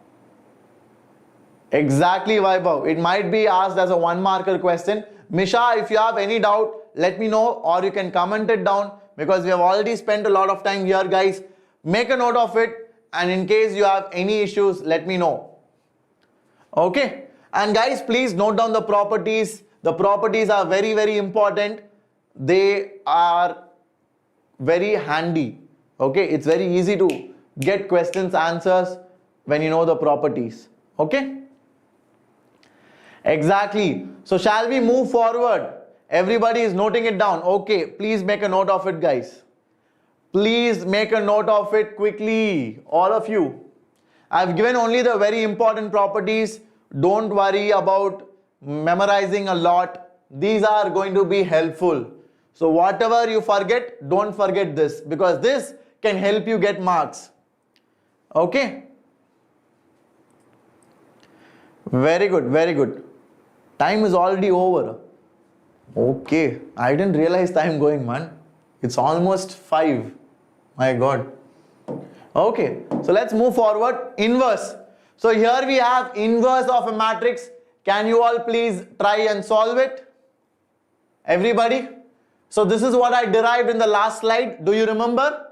Exactly, Vaibhav. It might be asked as a 1-marker question. Misha, if you have any doubt, let me know, or you can comment it down, because we have already spent a lot of time here, guys. Make a note of it, and in case you have any issues, let me know. Okay. And guys, please note down the properties. The properties are very, very important. They are very handy. Okay, it's very easy to get questions, answers when you know the properties. Okay. Exactly. So shall we move forward? Everybody is noting it down. Okay, please make a note of it, guys. Please make a note of it quickly, all of you. I've given only the very important properties. Don't worry about memorizing a lot. These are going to be helpful. So whatever you forget, don't forget this, because this can help you get marks. Okay? Very good, very good. Time is already over. Okay, I didn't realize time going, man. It's almost 5. My God. Okay, so let's move forward. Inverse. So here we have inverse of a matrix. Can you all please try and solve it? Everybody? So this is what I derived in the last slide. Do you remember?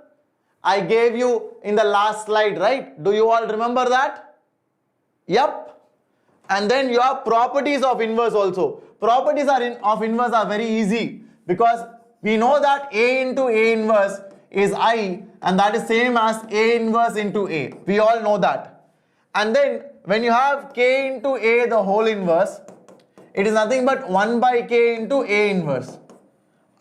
I gave you in the last slide, right? Do you all remember that? Yep. And then you have properties of inverse also. Properties of inverse are very easy because we know that A into A inverse is I, and that is same as A inverse into A. We all know that. And then when you have K into A the whole inverse, it is nothing but 1 by K into A inverse.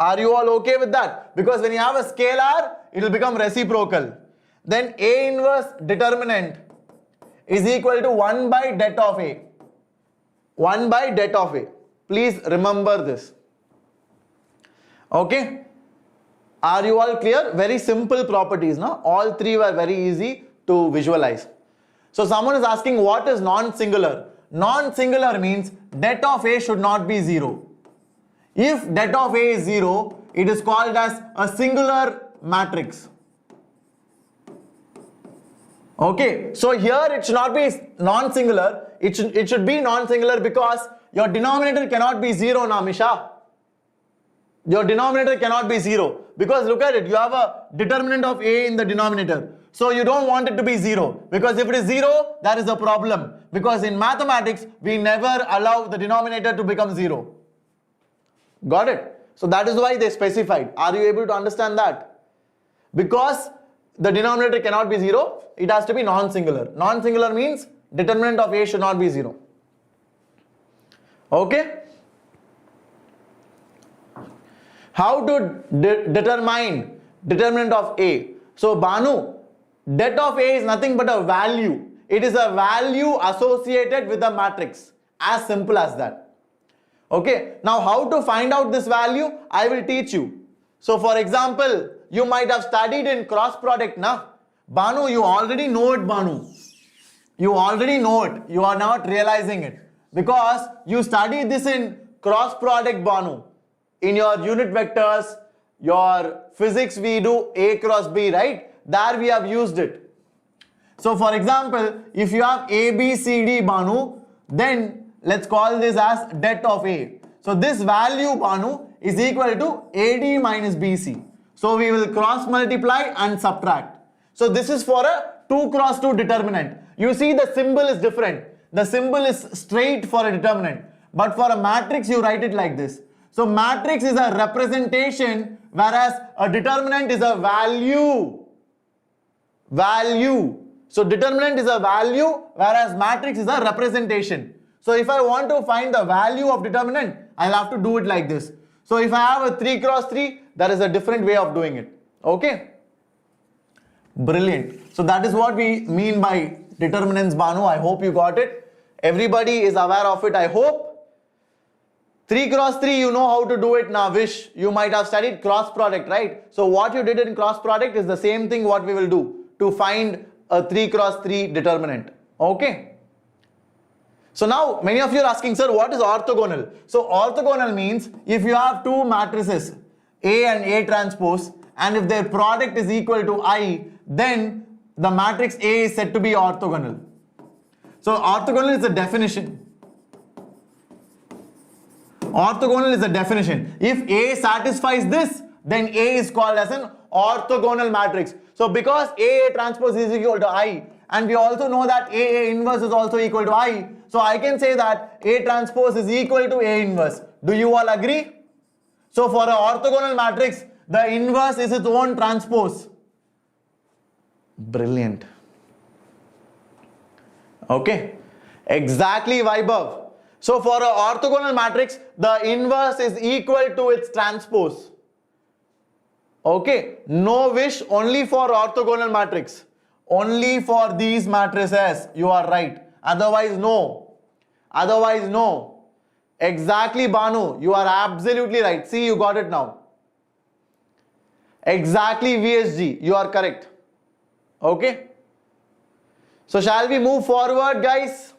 Are you all okay with that? Because when you have a scalar, it will become reciprocal. Then A inverse determinant is equal to 1 by det of A. 1 by det of A. Please remember this. Okay? Are you all clear? Very simple properties, no? All three were very easy to visualize. So someone is asking what is non-singular? Non-singular means det of A should not be 0. If det of A is 0, it is called as a singular matrix. Okay, so here it should not be non-singular. It should be non-singular because your denominator cannot be 0 now, Misha. Your denominator cannot be 0 because look at it, you have a determinant of A in the denominator. So you don't want it to be 0 because if it is 0, that is a problem. Because in mathematics, we never allow the denominator to become 0. Got it? So that is why they specified. Are you able to understand that? Because the denominator cannot be 0, it has to be non-singular. Non-singular means determinant of A should not be 0. Okay? How to determine determinant of A? So Banu, det of A is nothing but a value. It is a value associated with the matrix. As simple as that. Okay, now how to find out this value? I will teach you. So for example, you might have studied in cross product, na? Banu, you already know it, Banu. You already know it. You are not realizing it. Because you studied this in cross product, Banu. In your unit vectors, your physics, we do A cross B, right? There we have used it. So for example, if you have A, B, C, D, Banu, then let's call this as det of A. So this value, Banu, is equal to AD minus BC. So we will cross multiply and subtract. So this is for a 2 cross 2 determinant. You see the symbol is different. The symbol is straight for a determinant. But for a matrix, you write it like this. So matrix is a representation, whereas a determinant is a value. Value. So determinant is a value, whereas matrix is a representation. So if I want to find the value of determinant, I'll have to do it like this. So if I have a 3 cross 3, that is a different way of doing it. Okay? Brilliant. So that is what we mean by determinants, Banu. I hope you got it. Everybody is aware of it, I hope. 3 cross 3, you know how to do it now, Vish. You might have studied cross product, right? So what you did in cross product is the same thing what we will do to find a 3 cross 3 determinant. Okay? So now many of you are asking, sir, what is orthogonal? So orthogonal means if you have two matrices, A and A transpose, and if their product is equal to I, then the matrix A is said to be orthogonal. So orthogonal is a definition. Orthogonal is a definition. If A satisfies this, then A is called as an orthogonal matrix. So because A transpose is equal to I, and we also know that A inverse is also equal to I, so I can say that A transpose is equal to A inverse. Do you all agree? So for an orthogonal matrix, the inverse is its own transpose. Brilliant. Okay. Exactly, Vaibhav. So for an orthogonal matrix, the inverse is equal to its transpose. Okay. No Wish, only for orthogonal matrix. Only for these matrices. You are right. Otherwise, no. Otherwise, no. Exactly, Banu. You are absolutely right. See, you got it now. Exactly, VSG. You are correct. Okay. So shall we move forward, guys?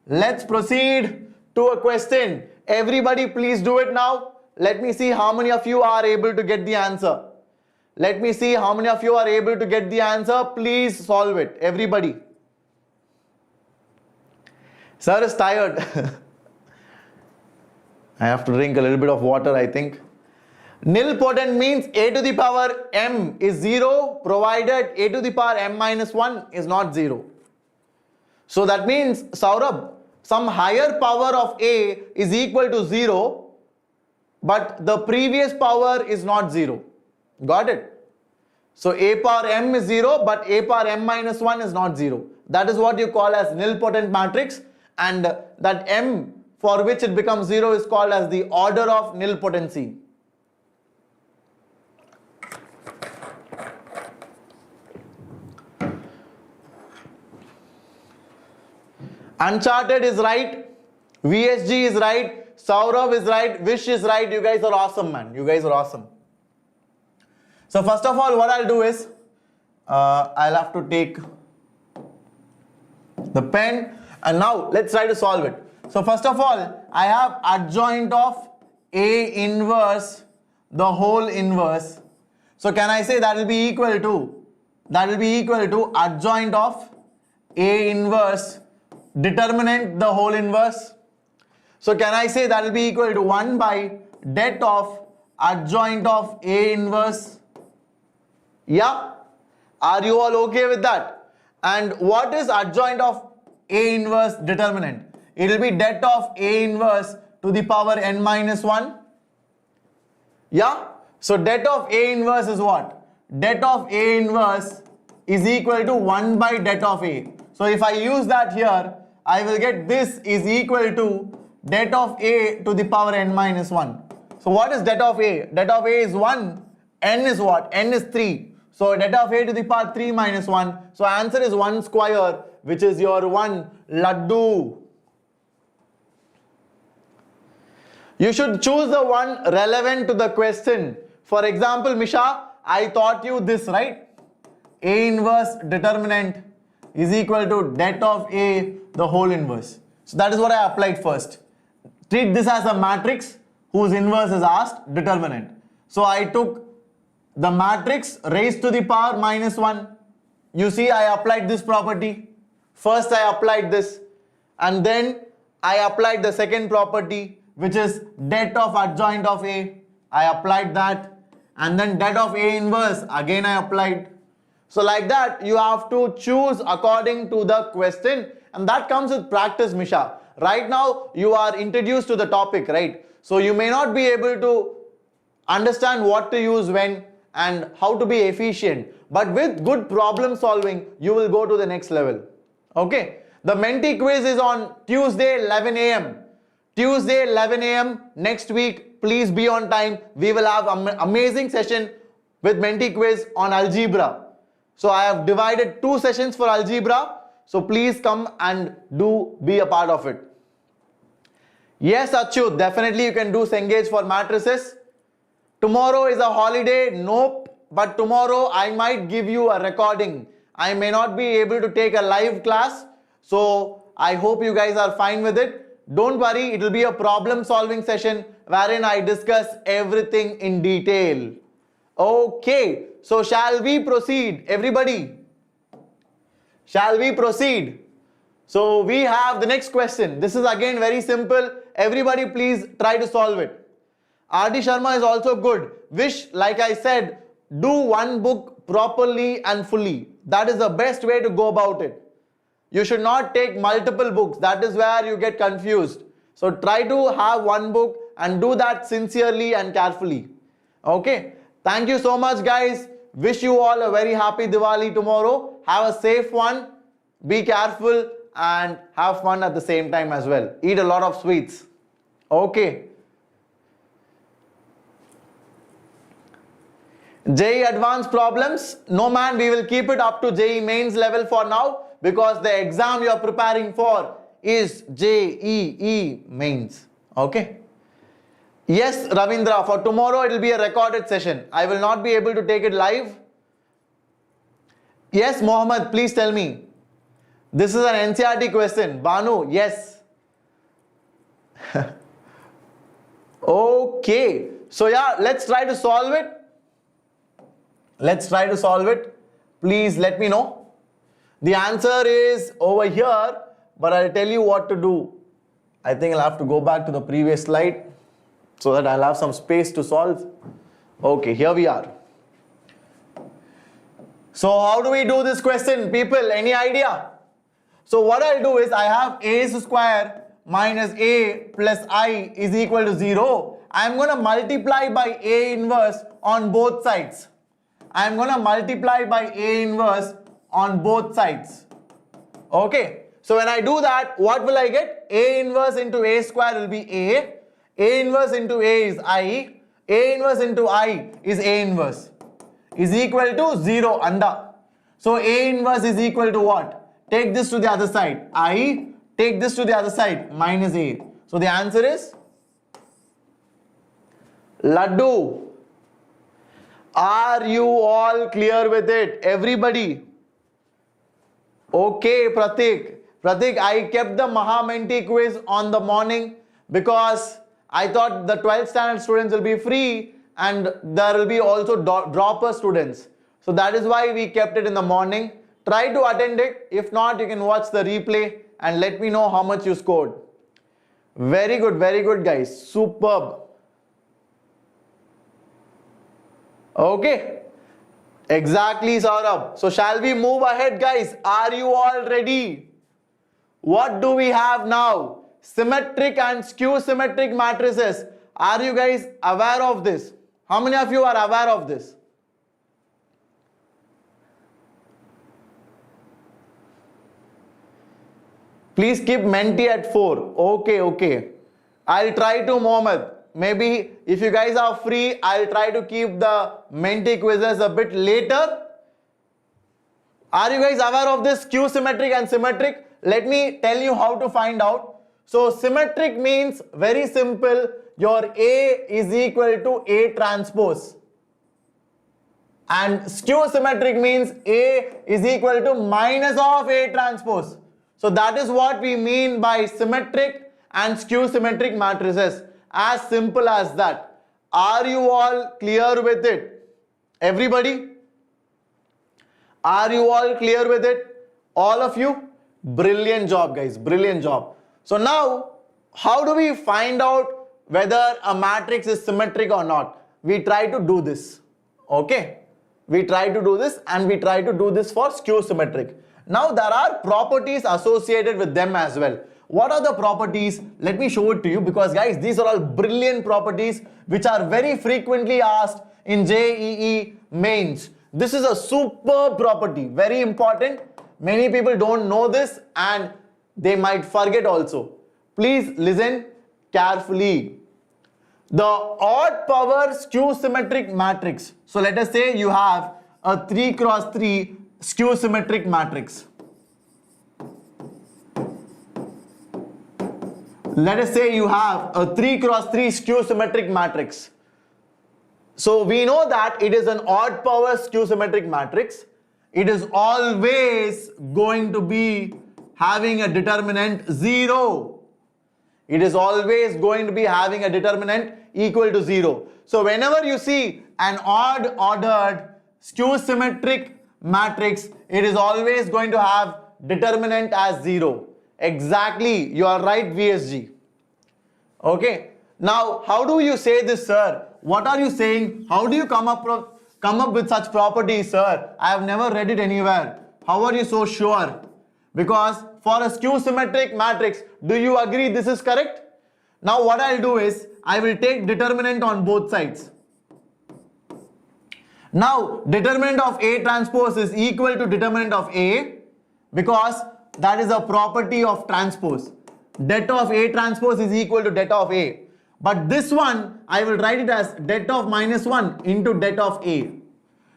Let's proceed to a question. Everybody please do it now. Let me see how many of you are able to get the answer. Let me see how many of you are able to get the answer. Please solve it. Everybody. Sir is tired. I have to drink a little bit of water, I think. Nilpotent means a to the power m is 0 provided a to the power m minus 1 is not 0. So that means, Saurabh, some higher power of a is equal to 0, but the previous power is not 0. Got it? So a power m is 0, but a power m minus 1 is not 0. That is what you call as nilpotent matrix, and that m for which it becomes 0 is called as the order of nilpotency. Uncharted is right, VSG is right, Saurav is right, Vish is right. You guys are awesome, man. You guys are awesome. So first of all, what I'll do is, I'll have to take the pen, and now let's try to solve it. So first of all, I have adjoint of A inverse, the whole inverse. So can I say that will be equal to adjoint of A inverse determinant the whole inverse. So can I say that will be equal to 1 by det of adjoint of A inverse? Yeah? Are you all okay with that? And what is adjoint of A inverse determinant? It will be det of A inverse to the power n minus 1. Yeah? So det of A inverse is what? Det of A inverse is equal to 1 by det of A. So if I use that here, I will get this is equal to det of A to the power n minus 1. So what is det of A? Det of A is 1. N is what? N is 3. So det of A to the power 3 minus 1. So answer is 1 square, which is your 1 laddu. You should choose the one relevant to the question. For example, Misha, I taught you this, right? A inverse determinant is equal to det of A the whole inverse. So that is what I applied first. Treat this as a matrix whose inverse is asked, determinant. So I took the matrix raised to the power minus 1. You see, I applied this property. First I applied this, and then I applied the second property, which is det of adjoint of A. I applied that, and then det of A inverse, again I applied. So like that, you have to choose according to the question, and that comes with practice, Misha. Right now, you are introduced to the topic, right? So you may not be able to understand what to use when and how to be efficient. But with good problem solving, you will go to the next level. Okay? The Menti quiz is on Tuesday 11 a.m. Tuesday 11 a.m. next week. Please be on time. We will have an amazing session with Menti quiz on algebra. So I have divided 2 sessions for algebra. So please come and be a part of it. Yes, Achyut, definitely you can do Cengage for matrices. Tomorrow is a holiday. Nope. But tomorrow I might give you a recording. I may not be able to take a live class. So I hope you guys are fine with it. Don't worry, it will be a problem solving session wherein I discuss everything in detail. Okay, so shall we proceed, everybody? Shall we proceed? So we have the next question. This is again very simple. Everybody please try to solve it. R.D. Sharma is also good. Wish, like I said, do one book properly and fully. That is the best way to go about it. You should not take multiple books. That is where you get confused. So try to have one book and do that sincerely and carefully. Okay. Thank you so much, guys. Wish you all a very happy Diwali tomorrow. Have a safe one. Be careful and have fun at the same time as well. Eat a lot of sweets. Okay. JEE advanced problems. No man, we will keep it up to JEE mains level for now, because the exam you are preparing for is JEE mains. Okay. Yes, Ravindra, for tomorrow it will be a recorded session. I will not be able to take it live. Yes, Mohammed, please tell me. This is an NCERT question. Banu, yes. Okay. So yeah, let's try to solve it. Let's try to solve it. Please let me know. The answer is over here, but I'll tell you what to do. I think I'll have to go back to the previous slide so that I'll have some space to solve. Okay, here we are. So how do we do this question, people? Any idea? So what I'll do is I have a square minus a plus I is equal to 0. I'm going to multiply by a inverse on both sides. I'm going to multiply by a inverse on both sides. Okay. So when I do that, what will I get? A inverse into a square will be a inverse into a is I, a inverse into I is a inverse, is equal to 0 under. So a inverse is equal to what? Take this to the other side, I, take this to the other side, minus a. So the answer is Laddu. Are you all clear with it? Everybody? Okay, Pratik. Pratik, I kept the Maha-Menti quiz on the morning because I thought the 12th standard students will be free and there will be also dropper students. So that is why we kept it in the morning. Try to attend it. If not, you can watch the replay and let me know how much you scored. Very good guys. Superb. Okay. Exactly, Saurabh. So shall we move ahead, guys? Are you all ready? What do we have now? Symmetric and skew symmetric matrices. Are you guys aware of this? How many of you are aware of this? Please keep Menti at 4. Okay. I'll try to, Mohammed. Maybe if you guys are free, I'll try to keep the Menti quizzes a bit later. Are you guys aware of this skew symmetric and symmetric? Let me tell you how to find out. So symmetric means very simple. Your A is equal to A transpose. And skew symmetric means A is equal to minus of A transpose. So that is what we mean by symmetric and skew symmetric matrices. As simple as that. Are you all clear with it? Everybody? Are you all clear with it? All of you? Brilliant job, guys. Brilliant job. So now, how do we find out whether a matrix is symmetric or not? We try to do this. Okay? We try to do this and we try to do this for skew symmetric. Now, there are properties associated with them as well. What are the properties? Let me show it to you because guys, these are all brilliant properties which are very frequently asked in JEE Mains. This is a superb property, very important. Many people don't know this and they might forget also. Please listen carefully. The odd power skew symmetric matrix. So let us say you have a 3 cross 3 skew symmetric matrix. Let us say you have a 3 cross 3 skew symmetric matrix. So we know that it is an odd power skew symmetric matrix. It is always going to be having a determinant 0. It is always going to be having a determinant equal to 0. So whenever you see an odd ordered skew symmetric matrix, it is always going to have determinant as 0. Exactly, you are right, VSG. Okay. Now, how do you say this, sir? What are you saying? How do you come up with such properties, sir? I have never read it anywhere. How are you so sure? Because for a skew symmetric matrix, do you agree this is correct? Now, what I'll do is I will take determinant on both sides. Now, determinant of A transpose is equal to determinant of A because that is a property of transpose. Det of A transpose is equal to det of A. But this one, I will write it as det of minus 1 into det of A.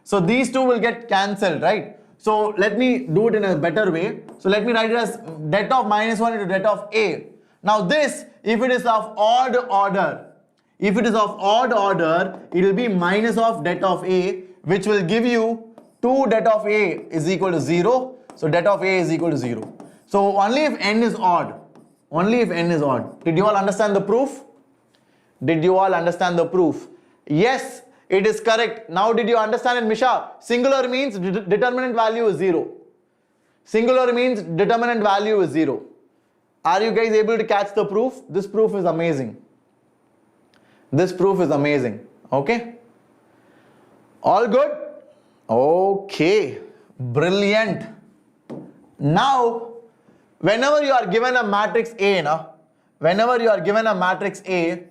So these two will get cancelled, right? So let me do it in a better way. So let me write it as det of minus 1 into det of A. Now this, if it is of odd order, If it is of odd order, it will be minus of det of A, which will give you 2 det of A is equal to 0. So det of A is equal to 0. So only if n is odd. Only if n is odd. Did you all understand the proof? Did you all understand the proof? Yes, it is correct. Now did you understand it, Misha? Singular means determinant value is 0. Singular means determinant value is 0. Are you guys able to catch the proof? This proof is amazing. This proof is amazing. Okay? All good? Okay. Brilliant. Now, whenever you are given a matrix A, whenever you are given a matrix A,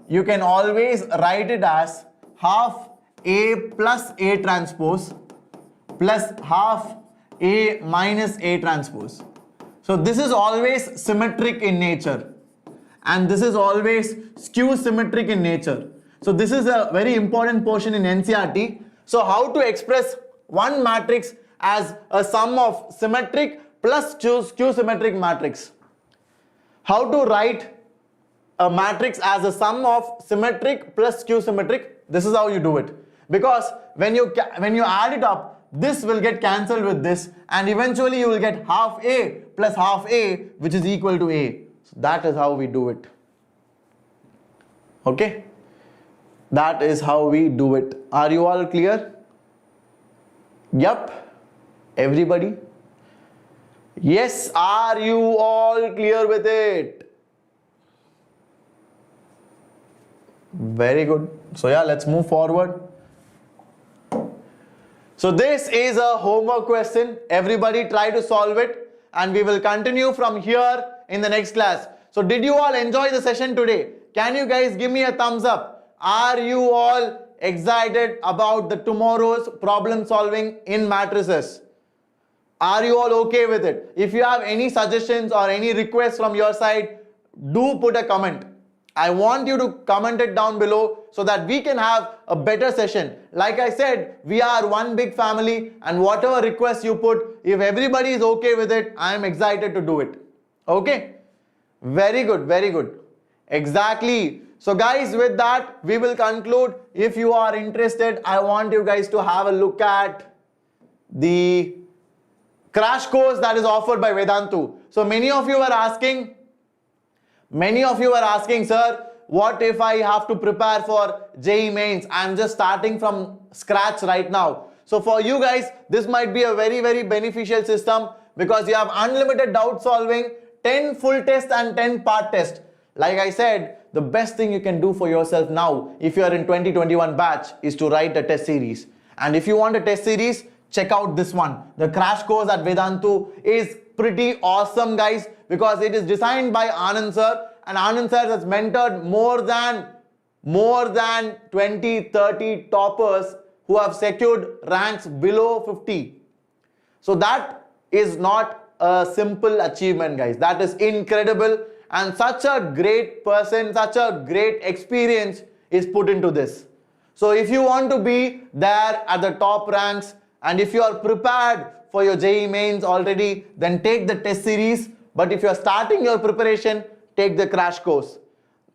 you can always write it as half A plus A transpose plus half A minus A transpose. So this is always symmetric in nature, and this is always skew symmetric in nature. So this is a very important portion in NCERT. So how to express one matrix as a sum of symmetric plus skew symmetric matrix. How to write a matrix as a sum of symmetric plus skew symmetric. This is how you do it. Because when you add it up, this will get cancelled with this, and eventually you will get half A plus half A, which is equal to A. So that is how we do it. Okay? That is how we do it. Are you all clear? Yup. Everybody? Yes, are you all clear with it? Very good. So yeah, let's move forward. So this is a homework question. Everybody try to solve it, and we will continue from here in the next class. So did you all enjoy the session today? Can you guys give me a thumbs up? Are you all excited about the tomorrow's problem solving in matrices? Are you all okay with it? If you have any suggestions or any requests from your side, do put a comment. I want you to comment it down below so that we can have a better session. Like I said, we are one big family, and whatever requests you put, if everybody is okay with it, I am excited to do it. Okay? Very good, very good. Exactly. So guys, with that, we will conclude. If you are interested, I want you guys to have a look at the crash course that is offered by Vedantu. So many of you were asking, sir, what if I have to prepare for JEE Mains? I'm just starting from scratch right now. So for you guys, this might be a very, very beneficial system because you have unlimited doubt solving, 10 full test and 10 part test. Like I said, the best thing you can do for yourself now, if you are in 2021 batch, is to write a test series. And if you want a test series, check out this one. The crash course at Vedantu is pretty awesome, guys, because it is designed by Anand Sir, and Anand Sir has mentored more than 20-30 toppers who have secured ranks below 50. So that is not a simple achievement, guys. That is incredible, and such a great person, such a great experience is put into this. So if you want to be there at the top ranks, and if you are prepared for your JEE Mains already, then take the test series. But if you are starting your preparation, take the crash course.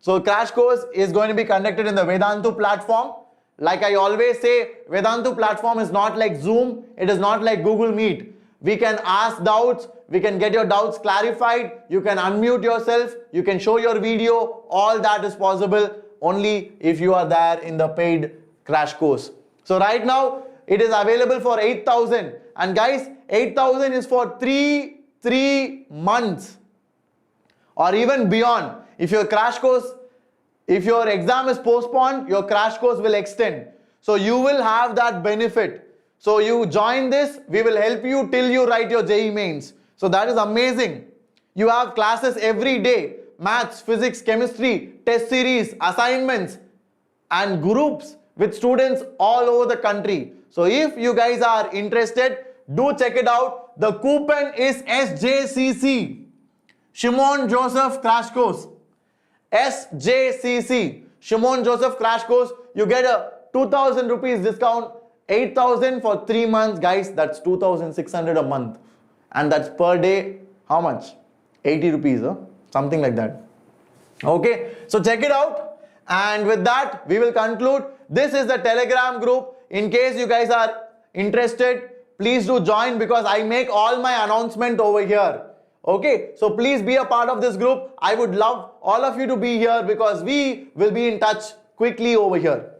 So crash course is going to be conducted in the Vedantu platform. Like I always say, Vedantu platform is not like Zoom. It is not like Google Meet. We can ask doubts. We can get your doubts clarified. You can unmute yourself. You can show your video. All that is possible only if you are there in the paid crash course. So right now, it is available for 8,000. And guys, 8,000 is for three months or even beyond. If your crash course, if your exam is postponed, your crash course will extend. So you will have that benefit. So you join this, we will help you till you write your JEE Mains. So that is amazing. You have classes every day, maths, physics, chemistry, test series, assignments, and groups with students all over the country. So if you guys are interested, do check it out. The coupon is SJCC, Shimon Joseph Crash Course. SJCC, Shimon Joseph Crash Course. You get a 2,000 rupees discount, 8,000 for 3 months, guys. That's 2,600 a month. And that's per day, how much? 80 rupees, something like that. Okay, so check it out. And with that, we will conclude. This is the Telegram group. In case you guys are interested, please do join because I make all my announcement over here. Okay, so please be a part of this group. I would love all of you to be here because we will be in touch quickly over here.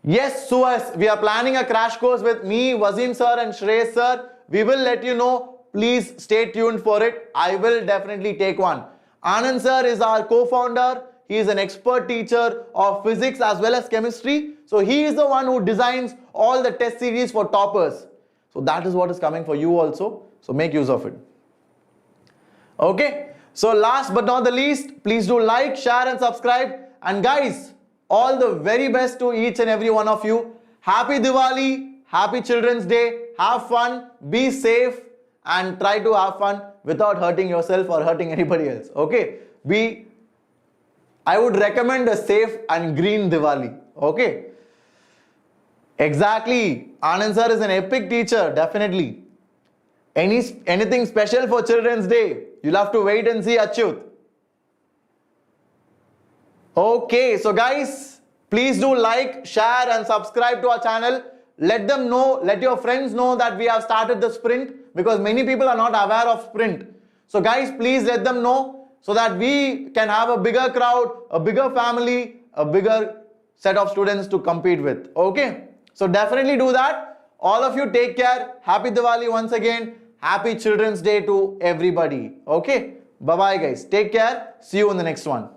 Yes, Suhas, we are planning a crash course with me, Wasim sir and Shreyas sir. We will let you know. Please stay tuned for it. I will definitely take one. Anand sir is our co-founder. He is an expert teacher of physics as well as chemistry. So he is the one who designs all the test series for toppers. So that is what is coming for you also. So make use of it. Okay. So last but not the least, please do like, share and subscribe. And guys, all the very best to each and every one of you. Happy Diwali, happy Children's Day. Have fun, be safe and try to have fun without hurting yourself or hurting anybody else. Okay. I would recommend a safe and green Diwali. Okay. Exactly. Anand sir is an epic teacher. Definitely. Anything special for Children's Day? You'll have to wait and see, Achyut. Okay. So guys, please do like, share and subscribe to our channel. Let them know, let your friends know that we have started the sprint because many people are not aware of sprint. So guys, please let them know so that we can have a bigger crowd, a bigger family, a bigger set of students to compete with. Okay. So definitely do that. All of you take care. Happy Diwali once again. Happy Children's Day to everybody. Okay. Bye-bye guys. Take care. See you in the next one.